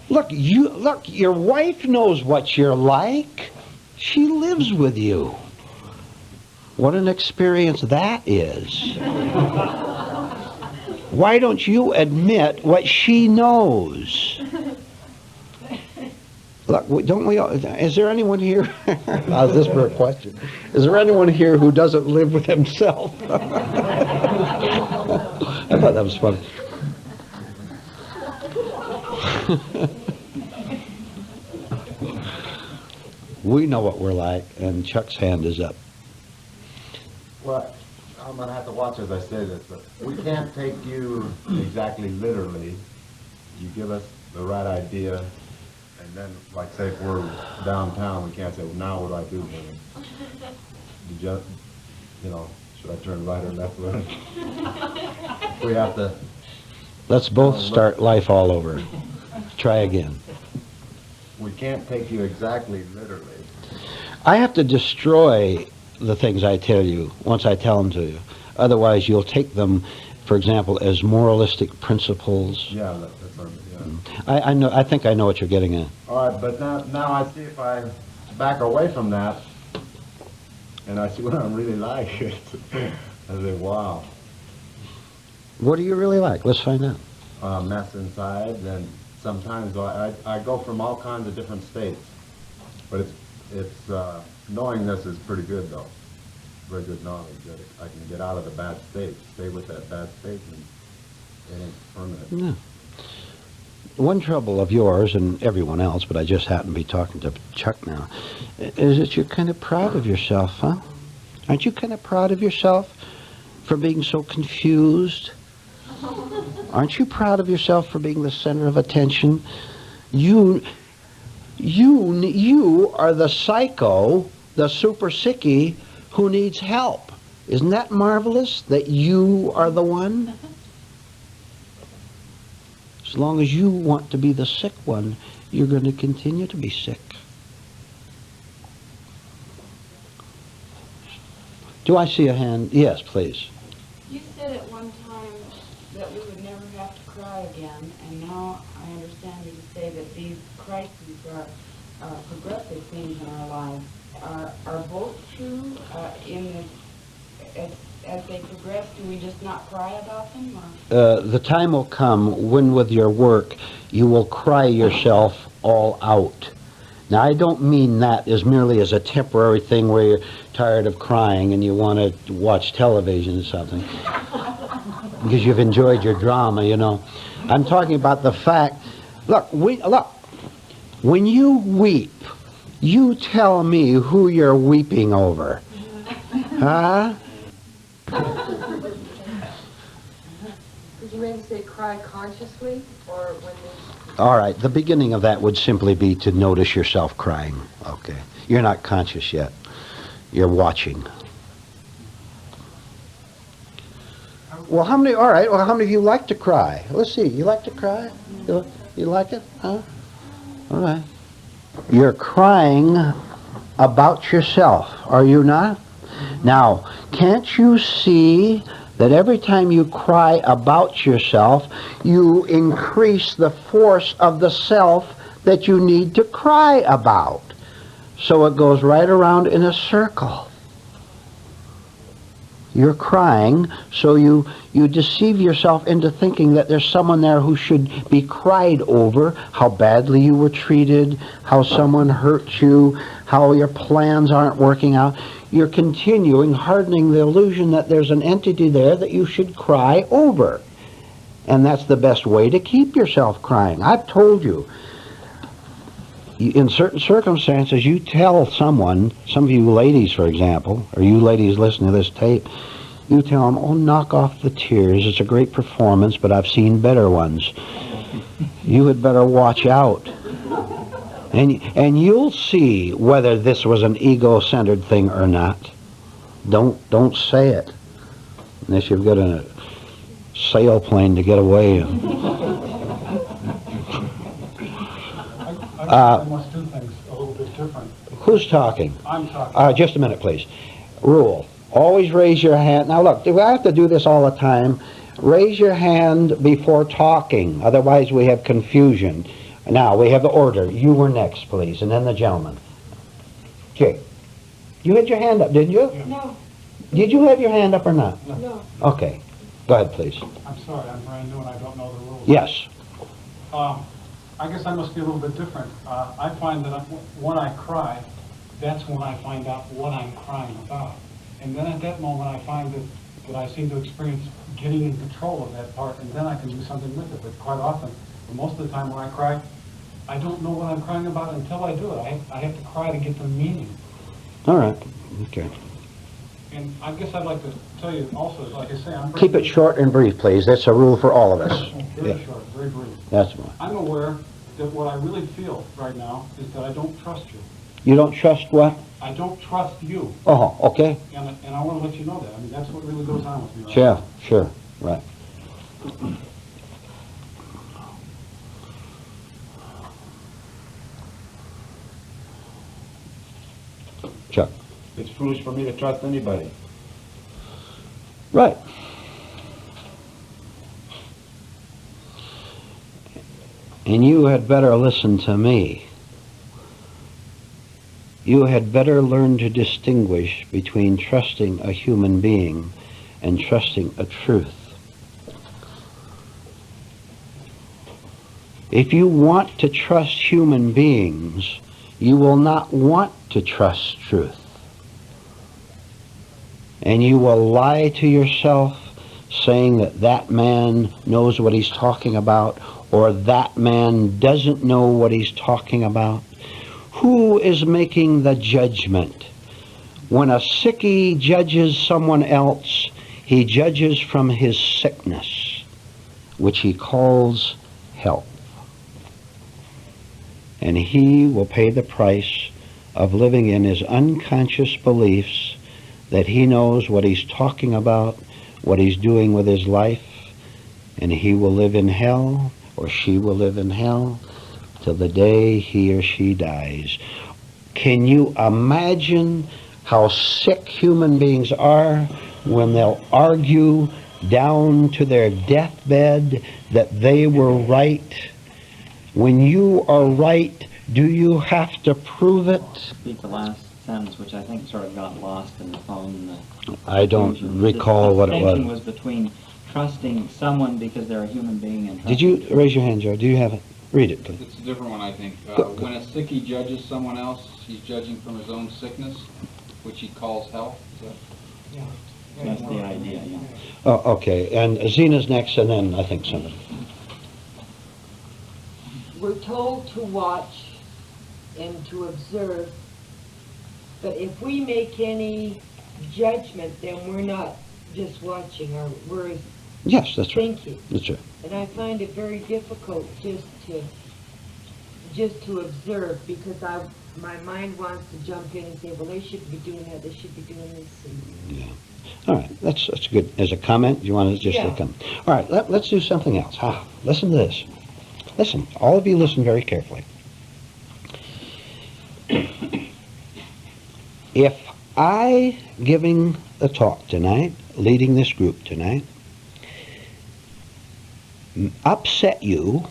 Look, your wife knows what you're like. She lives with you. What an experience that is. Why don't you admit what she knows? Look, don't we all, is there anyone here? How's this for a question? Is there anyone here who doesn't live with himself? I thought that was funny. We know what we're like, and Chuck's hand is up. Well, I'm going to have to watch as I say this, but we can't take you exactly literally. You give us the right idea, and then, like, say, if we're downtown, we can't say, well, now what do I do with it? Did should I turn right or left? We have to... Let's both start life all over. Try again. We can't take you exactly literally. I have to destroy the things I tell you once I tell them to you. Otherwise, you'll take them, for example, as moralistic principles. Yeah, that's what I know. I think I know what you're getting at. All right, but now I see if I back away from that, and I see what I'm really like. I say, wow. What do you really like? Let's find out. mess inside, then sometimes I go from all kinds of different states. But it's knowing this is pretty good though. Very good knowledge that I can get out of the bad state, stay with that bad state, and it ain't permanent. Yeah. One trouble of yours and everyone else, but I just happen to be talking to Chuck now, is that you're kind of proud of yourself, huh? Aren't you kind of proud of yourself for being so confused? Aren't you proud of yourself for being the center of attention? You are the psycho, the super sickie who needs help. Isn't that marvelous that you are the one? As long as you want to be the sick one, you're going to continue to be sick. Do I see a hand? Yes, please. You said at one time that we would never have to cry again, and now I understand you to say that these crises are progressive things in our lives. Are both true in this, as they progress? Do we just not cry about them? Or? The time will come when with your work you will cry yourself all out. Now I don't mean that as merely as a temporary thing where you're tired of crying and you want to watch television or something because you've enjoyed your drama, you know. I'm talking about the fact, look, when you weep, you tell me who you're weeping over. Huh? Did you maybe say cry consciously, or when there's... All right, the beginning of that would simply be to notice yourself crying. Okay. You're not conscious yet. You're watching. Well, how many of you like to cry? Let's see, you like to cry? You like it? Huh? All right. You're crying about yourself, are you not? Now, can't you see that every time you cry about yourself, you increase the force of the self that you need to cry about? So it goes right around in a circle. You're crying, so you deceive yourself into thinking that there's someone there who should be cried over, how badly you were treated, how someone hurt you, how your plans aren't working out. You're continuing hardening the illusion that there's an entity there that you should cry over. And that's the best way to keep yourself crying. I've told you, in certain circumstances, you tell someone, some of you ladies, for example, or you ladies listening to this tape, you tell them, oh, knock off the tears. It's a great performance, but I've seen better ones. You had better watch out. And you'll see whether this was an ego-centered thing or not. Don't say it, unless you've got a sailplane to get away. I must do things a little bit different. Who's talking? I'm talking. Just a minute, please. Rule. Always raise your hand. Now look, do I have to do this all the time? Raise your hand before talking. Otherwise we have confusion. Now, we have the order. You were next, please, and then the gentleman. Jake, you had your hand up, didn't you? No. Did you have your hand up or not? No. Okay. Go ahead, please. I'm sorry, I'm brand new and I don't know the rules. Yes. I guess I must be a little bit different. I find that when I cry, that's when I find out what I'm crying about. And then at that moment I find that I seem to experience getting in control of that part, and then I can do something with it. But quite often, most of the time when I cry, I don't know what I'm crying about until I do it. I have to cry to get the meaning. All right. Okay. And I guess I'd like to tell you also, like I say, I'm... Keep it short and brief, please. That's a rule for all of us. Very short, very brief. That's one. I'm aware that what I really feel right now is that I don't trust you. You don't trust what? I don't trust you. Oh, okay. And I want to let you know that. I mean, that's what really goes on with me right Sure, now. sure. Right. Chuck. It's foolish for me to trust anybody. Right. And you had better listen to me. You had better learn to distinguish between trusting a human being and trusting a truth. If you want to trust human beings, you will not want to trust truth. And you will lie to yourself saying that that man knows what he's talking about, or that man doesn't know what he's talking about. Who is making the judgment? When a sickie judges someone else, he judges from his sickness, which he calls health. And he will pay the price of living in his unconscious beliefs that he knows what he's talking about, what he's doing with his life, and he will live in hell, or she will live in hell, till the day he or she dies. Can you imagine how sick human beings are when they'll argue down to their deathbed that they were right? When you are right, do you have to prove it? Speak the last sentence, which I think sort of got lost in the phone. I don't recall what it The distinction was. was between trusting someone because they're a human being and Did you raise your hand, Joe? Do you have it? Read it, please. It's a different one, I think. When a sickie judges someone else, he's judging from his own sickness, which he calls health. that's the idea, yeah. Oh, okay. And Zena's next, and then I think somebody. We're told to watch and to observe, but if we make any judgment, then we're not just watching, or we're Yes, that's right. thinking. That's right. And I find it very difficult just to observe, because my mind wants to jump in and say, well, they shouldn't be doing that, they should be doing this. And Yeah. All right. That's good. As a comment, you want to just Yeah. come. All right. Let's do something else. Listen to this. Listen. All of you listen very carefully. If I, giving the talk tonight, leading this group tonight, upset you,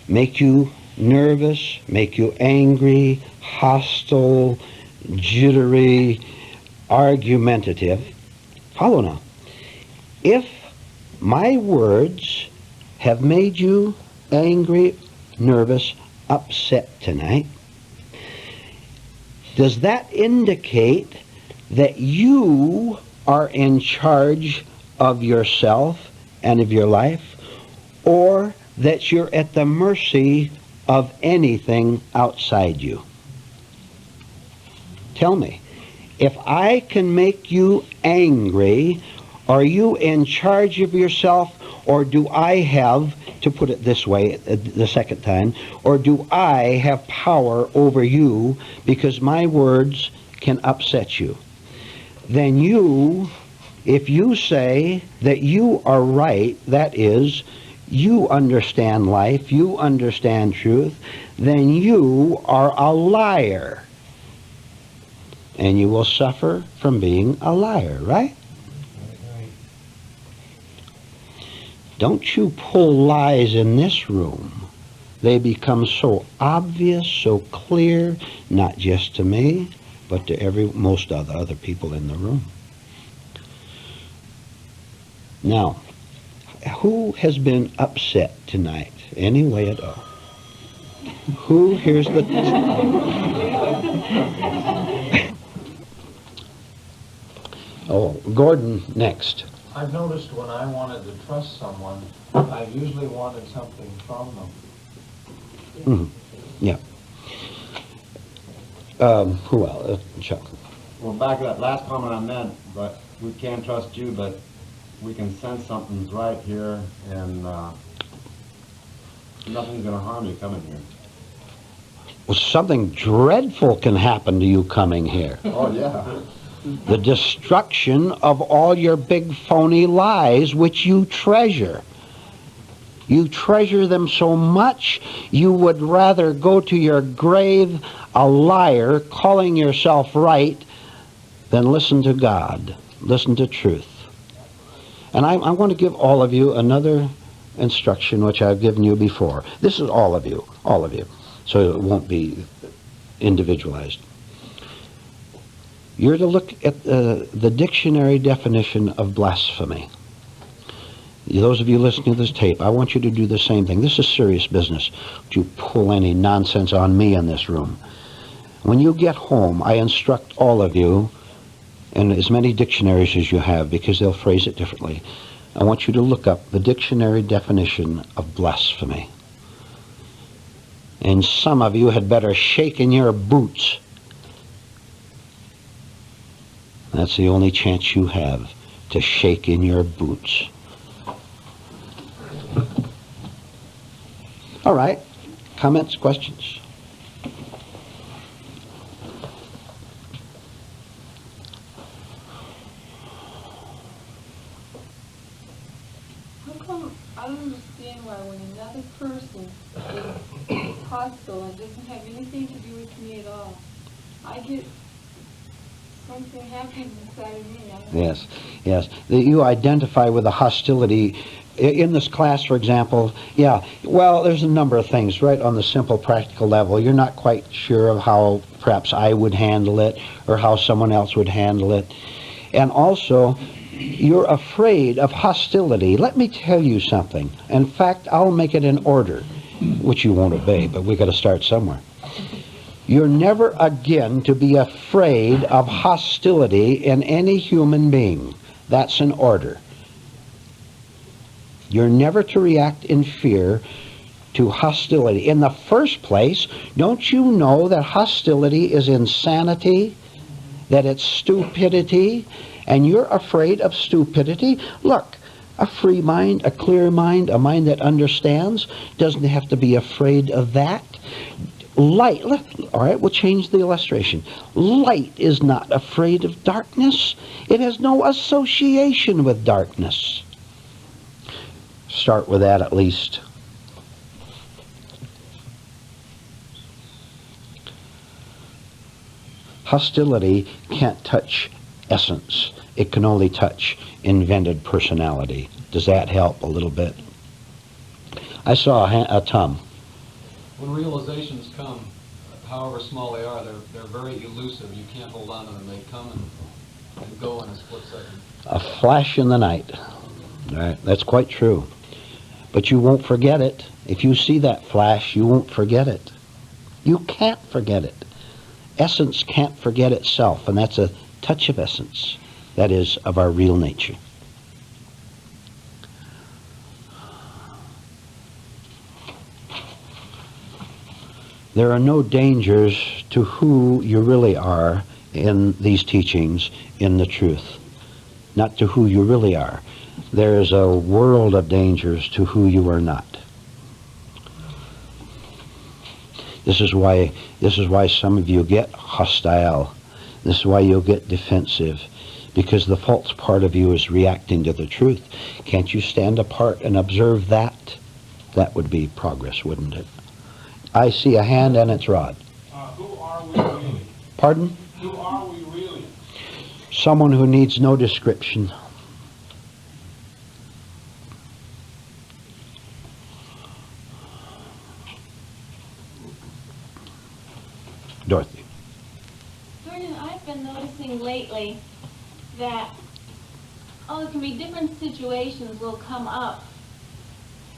make you nervous, make you angry, hostile, jittery, argumentative, follow now. If my words have made you angry, nervous, upset tonight, does that indicate that you are in charge of yourself and of your life, or that you're at the mercy of anything outside you? Tell me, if I can make you angry, are you in charge of yourself, or do I have, to put it this way the second time, or do I have power over you because my words can upset you? Then you, if you say that you are right, that is, you understand life, you understand truth, then you are a liar. And you will suffer from being a liar, right? Don't you pull lies in this room. They become so obvious, so clear, not just to me, but to most of the other people in the room. Now, who has been upset tonight, any way at all? Who here's the... Oh, Gordon next. I've noticed when I wanted to trust someone, I usually wanted something from them. Yeah. Who else? Chuck. Well, back to that last comment I meant, but we can't trust you, but we can sense something's right here, and nothing's going to harm you coming here. Well, something dreadful can happen to you coming here. Oh, yeah. The destruction of all your big phony lies which you treasure. You treasure them so much you would rather go to your grave a liar, calling yourself right, than listen to God, listen to truth. And I want to give all of you another instruction which I've given you before. This is all of you, so it won't be individualized. You're to look at the dictionary definition of blasphemy. Those of you listening to this tape, I want you to do the same thing. This is serious business. Don't you pull any nonsense on me in this room. When you get home, I instruct all of you, and as many dictionaries as you have, because they'll phrase it differently, I want you to look up the dictionary definition of blasphemy. And some of you had better shake in your boots. That's the only chance you have, to shake in your boots. All right. Comments, questions? How come, I don't understand why when another person is hostile and doesn't have anything to do with me at all, I get something happens inside of me. I don't know. Yes, yes. You identify with the hostility. In this class, for example, yeah, well, there's a number of things, right, on the simple practical level. You're not quite sure of how perhaps I would handle it or how someone else would handle it. And also, you're afraid of hostility. Let me tell you something. In fact, I'll make it in order, which you won't obey, but we've got to start somewhere. You're never again to be afraid of hostility in any human being. That's an order. You're never to react in fear to hostility. In the first place, don't you know that hostility is insanity? That it's stupidity? And you're afraid of stupidity? Look, a free mind, a clear mind, a mind that understands, doesn't have to be afraid of that. Light, all right, we'll change the illustration. Light is not afraid of darkness. It has no association with darkness. Start with that at least. Hostility can't touch essence. It can only touch invented personality. Does that help a little bit? I saw a Tom. When realizations come, however small they are, they're very elusive. You can't hold on to them. They come and go in a split second. A flash in the night. All right, that's quite true. But you won't forget it. If you see that flash, you won't forget it. You can't forget it. Essence can't forget itself, and that's a touch of essence. That is, of our real nature. There are no dangers to who you really are in these teachings, in the truth. Not to who you really are. There is a world of dangers to who you are not. This is why some of you get hostile. This is why you'll get defensive. Because the false part of you is reacting to the truth. Can't you stand apart and observe that? That would be progress, wouldn't it? I see a hand and it's Rod. Who are we really? Pardon? Who are we really? Someone who needs no description. Dorothy. Vernon, I've been noticing lately that, there can be different situations will come up.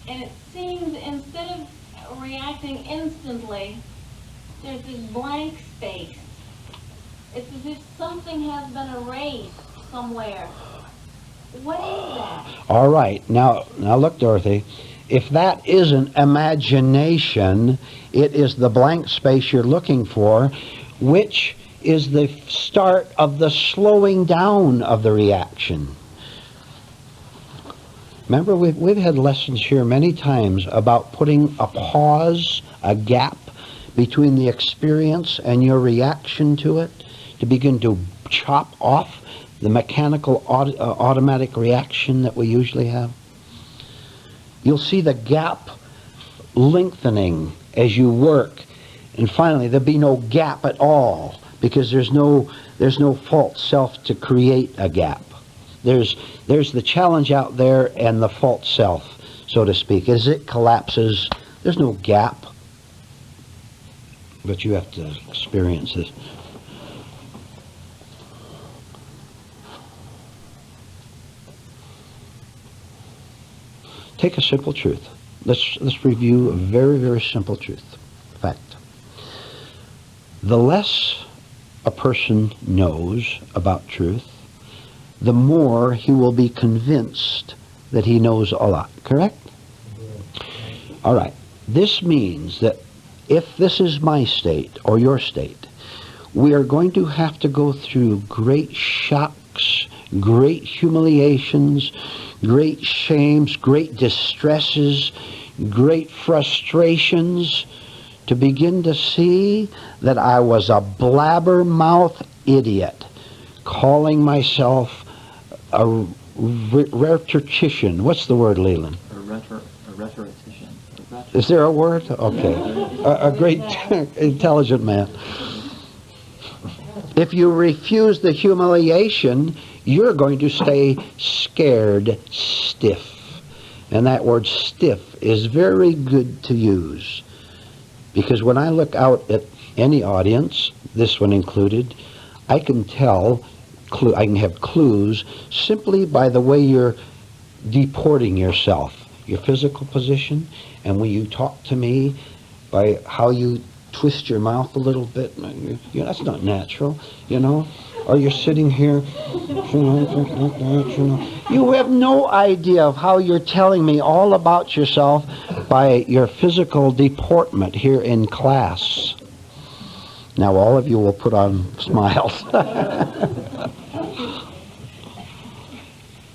And it seems instead of reacting instantly, there's this blank space. It's as if something has been erased somewhere. What is that? All right. Now look, Dorothy. If that isn't imagination, it is the blank space you're looking for, which is the start of the slowing down of the reaction. Remember, we've had lessons here many times about putting a pause, a gap between the experience and your reaction to it, to begin to chop off the mechanical automatic reaction that we usually have. You'll see the gap lengthening as you work, and finally there'll be no gap at all, because there's no false self to create a gap. There's the challenge out there and the false self, so to speak. As it collapses, there's no gap. But you have to experience this. take a simple truth. Let's review a very, very simple truth. Fact. The less a person knows about truth, the more he will be convinced that he knows a lot. Correct? All right. This means that if this is my state or your state, we are going to have to go through great shocks, great humiliations, great shames, great distresses, great frustrations to begin to see that I was a blabbermouth idiot, calling myself a rhetorician. What's the word, Leland? A rhetorician. Is there a word? Okay. A great intelligent man. If you refuse the humiliation, you're going to stay scared stiff. And that word stiff is very good to use. Because when I look out at any audience, this one included, I can tell, I can have clues simply by the way you're deporting yourself, your physical position, and when you talk to me, by how you twist your mouth a little bit. That's not natural, Or you're sitting here, You have no idea of how you're telling me all about yourself by your physical deportment here in class. Now all of you will put on smiles.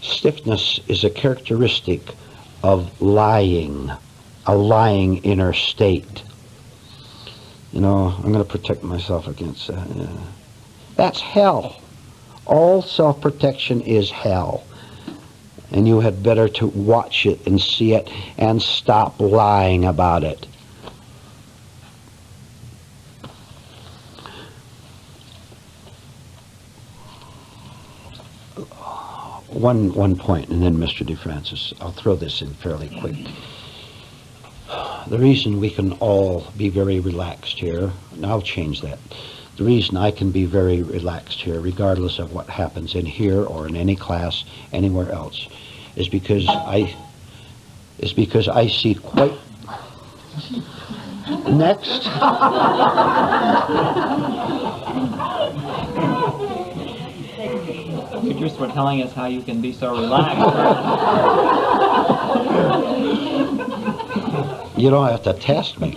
Stiffness is a characteristic of lying, a lying inner state. I'm going to protect myself against that. Yeah. That's hell. All self-protection is hell. And you had better to watch it and see it and stop lying about it. One point, and then Mr. DeFrancis. I'll throw this in fairly quick. The reason we can all be very relaxed here, and I'll change that. The reason I can be very relaxed here, regardless of what happens in here or in any class anywhere else, is because I see quite. Next. You just were telling us how you can be so relaxed. You don't have to test me.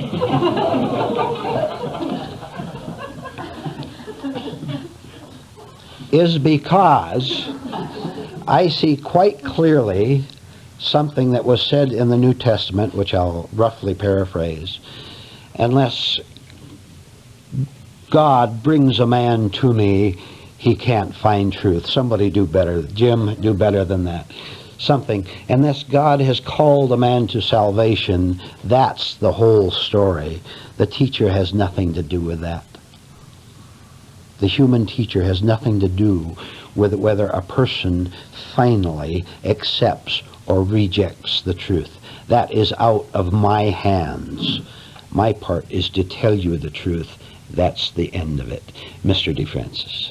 Is because I see quite clearly something that was said in the New Testament, which I'll roughly paraphrase. Unless God brings a man to me, he can't find truth. Somebody do better. Jim, do better than that. Something. Unless God has called a man to salvation, that's the whole story. The teacher has nothing to do with that. The human teacher has nothing to do with whether a person finally accepts or rejects the truth. That is out of my hands. My part is to tell you the truth. That's the end of it. Mr. DeFrancis.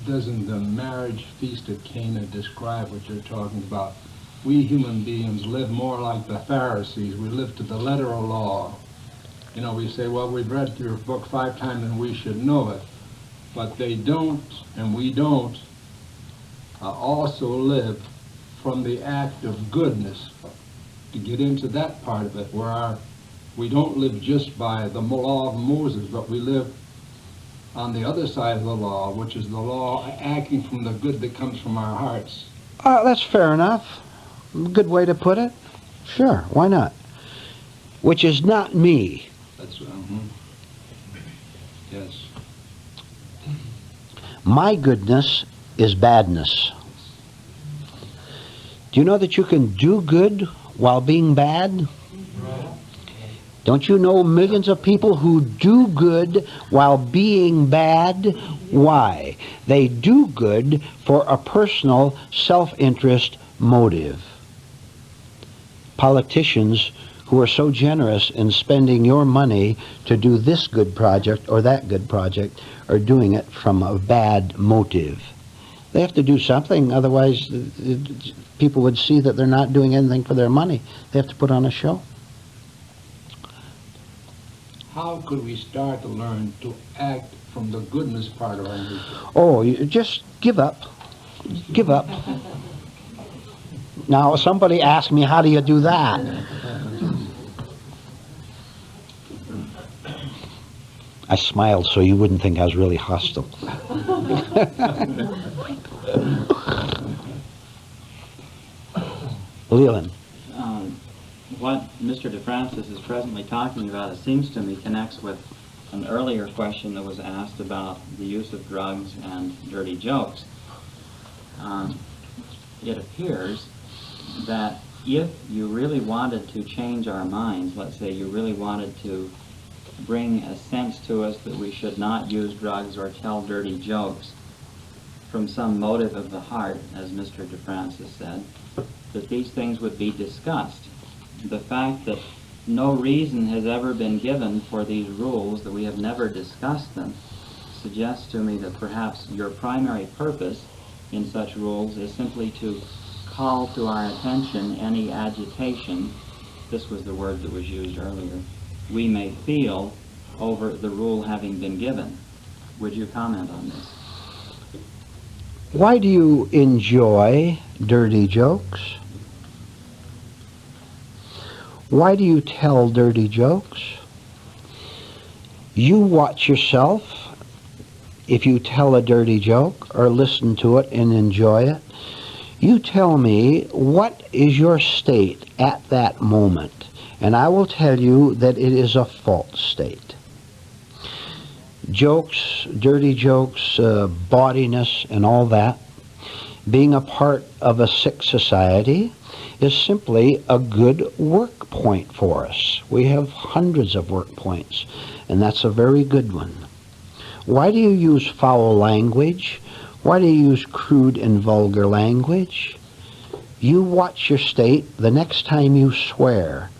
Doesn't the marriage feast at Cana describe what you're talking about? We human beings live more like the Pharisees. We live to the letter of law. We say, well, we've read your book 5 times and we should know it. But they don't, and we don't, also live from the act of goodness. To get into that part of it, where we don't live just by the law of Moses, but we live on the other side of the law, which is the law acting from the good that comes from our hearts. That's fair enough. Good way to put it. Sure, why not? Which is not me. That's yes. My goodness is badness. Do you know that you can do good while being bad? Don't you know millions of people who do good while being bad? Why? They do good for a personal self-interest motive. Politicians who are so generous in spending your money to do this good project or that good project are doing it from a bad motive. They have to do something, otherwise people would see that they're not doing anything for their money. They have to put on a show. How could we start to learn to act from the goodness part of our nature? Oh, you just give up. Give up. Now, somebody asked me, how do you do that? I smiled so you wouldn't think I was really hostile. Leland. What Mr. DeFrancis is presently talking about, it seems to me, connects with an earlier question that was asked about the use of drugs and dirty jokes. It appears that if you really wanted to change our minds, let's say you really wanted to bring a sense to us that we should not use drugs or tell dirty jokes from some motive of the heart, as Mr. DeFrancis said, that these things would be discussed. The fact that no reason has ever been given for these rules, that we have never discussed them, suggests to me that perhaps your primary purpose in such rules is simply to call to our attention any agitation, this was the word that was used earlier, we may feel over the rule having been given. Would you comment on this? Why do you enjoy dirty jokes? Why do you tell dirty jokes? You watch yourself if you tell a dirty joke or listen to it and enjoy it. You tell me what is your state at that moment, and I will tell you that it is a false state. Jokes, dirty jokes, bawdiness and all that, being a part of a sick society is simply a good work point for us. We have hundreds of work points, and that's a very good one. Why do you use foul language? Why do you use crude and vulgar language? You watch your state the next time you swear,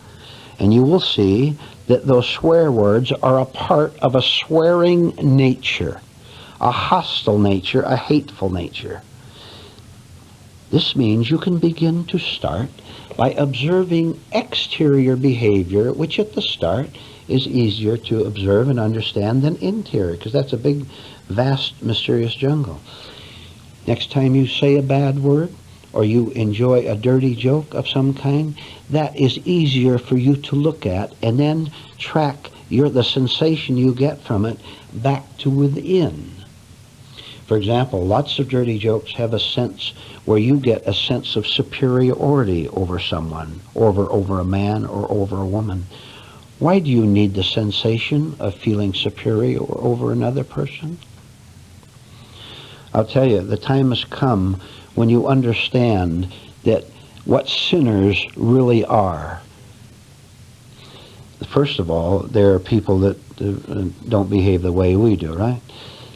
and you will see that those swear words are a part of a swearing nature, a hostile nature, a hateful nature. This means you can begin to start by observing exterior behavior, which at the start is easier to observe and understand than interior, because that's a big, vast, mysterious jungle. Next time you say a bad word, or you enjoy a dirty joke of some kind, that is easier for you to look at and then track the sensation you get from it back to within. For example, lots of dirty jokes have a sense where you get a sense of superiority over someone, over a man or over a woman. Why do you need the sensation of feeling superior over another person? I'll tell you, the time has come when you understand that what sinners really are. First of all, there are people that don't behave the way we do, right?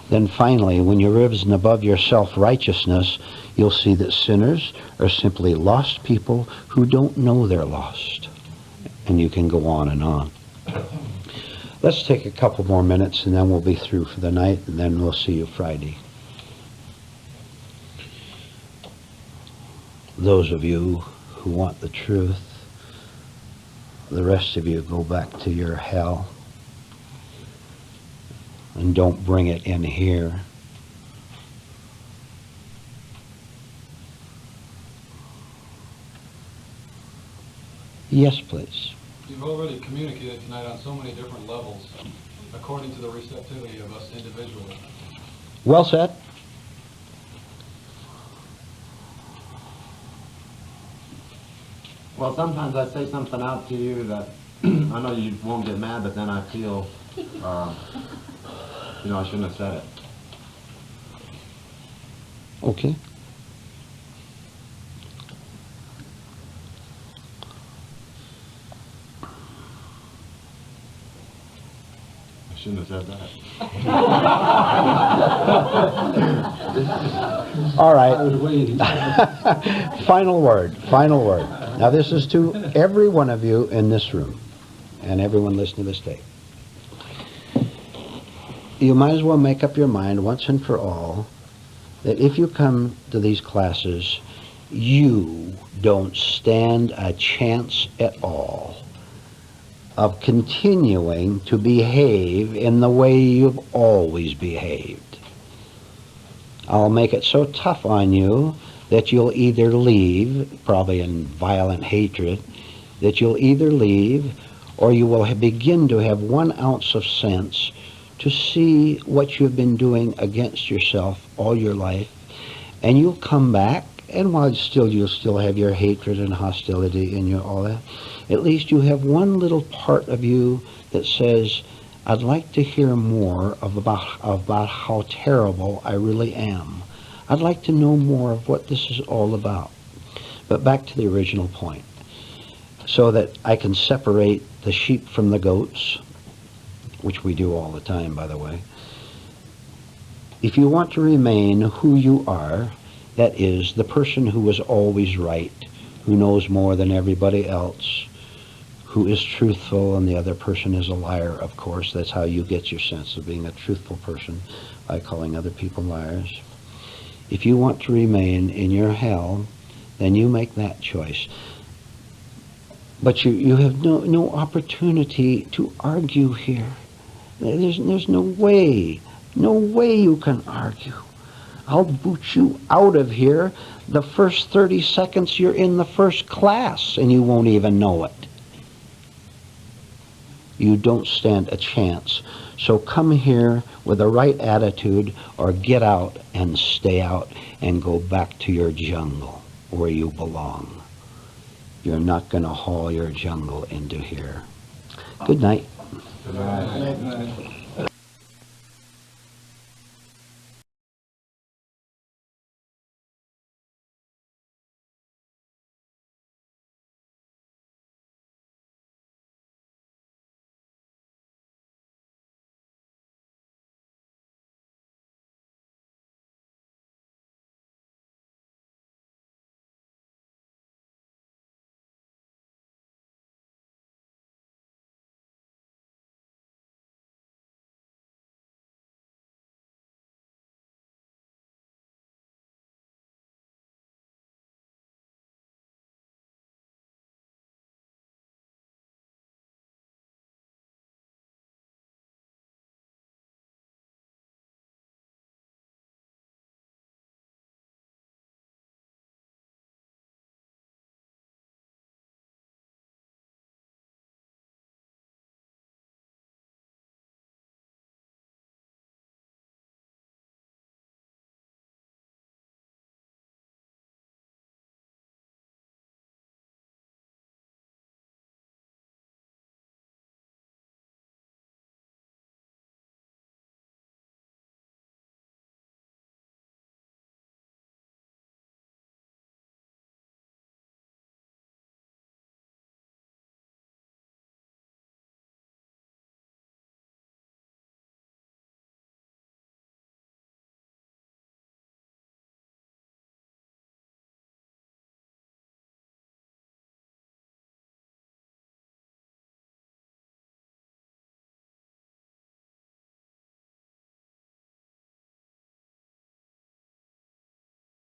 Then finally, when you're risen above your self-righteousness, you'll see that sinners are simply lost people who don't know they're lost. And you can go on and on. Let's take a couple more minutes and then we'll be through for the night, and then we'll see you Friday. Those of you who want the truth, the rest of you go back to your hell and don't bring it in here. Yes, please. You've already communicated tonight on so many different levels, according to the receptivity of us individually. Well said. Well, sometimes I say something out to you that I know you won't get mad, but then I feel, I shouldn't have said it. Okay. I shouldn't have said that. All right. Final word. Now this is to every one of you in this room and everyone listening to this tape. You might as well make up your mind once and for all that if you come to these classes, you don't stand a chance at all of continuing to behave in the way you've always behaved. I'll make it so tough on you that you'll either leave, probably in violent hatred, that you'll either leave or you will begin to have 1 ounce of sense to see what you've been doing against yourself all your life, and you'll come back, and while you'll still have your hatred and hostility and all that, at least you have one little part of you that says, I'd like to hear more about how terrible I really am. I'd like to know more of what this is all about. But back to the original point, so that I can separate the sheep from the goats, which we do all the time, by the way. If you want to remain who you are, that is, the person who is always right, who knows more than everybody else, who is truthful, and the other person is a liar, of course. That's how you get your sense of being a truthful person, by calling other people liars. If you want to remain in your hell, then you make that choice. But you have no opportunity to argue here. There's no way you can argue. I'll boot you out of here the first 30 seconds you're in the first class, and you won't even know it. You don't stand a chance. So come here with the right attitude, or get out and stay out and go back to your jungle where you belong. You're not going to haul your jungle into here. Good night. Good night. Good night.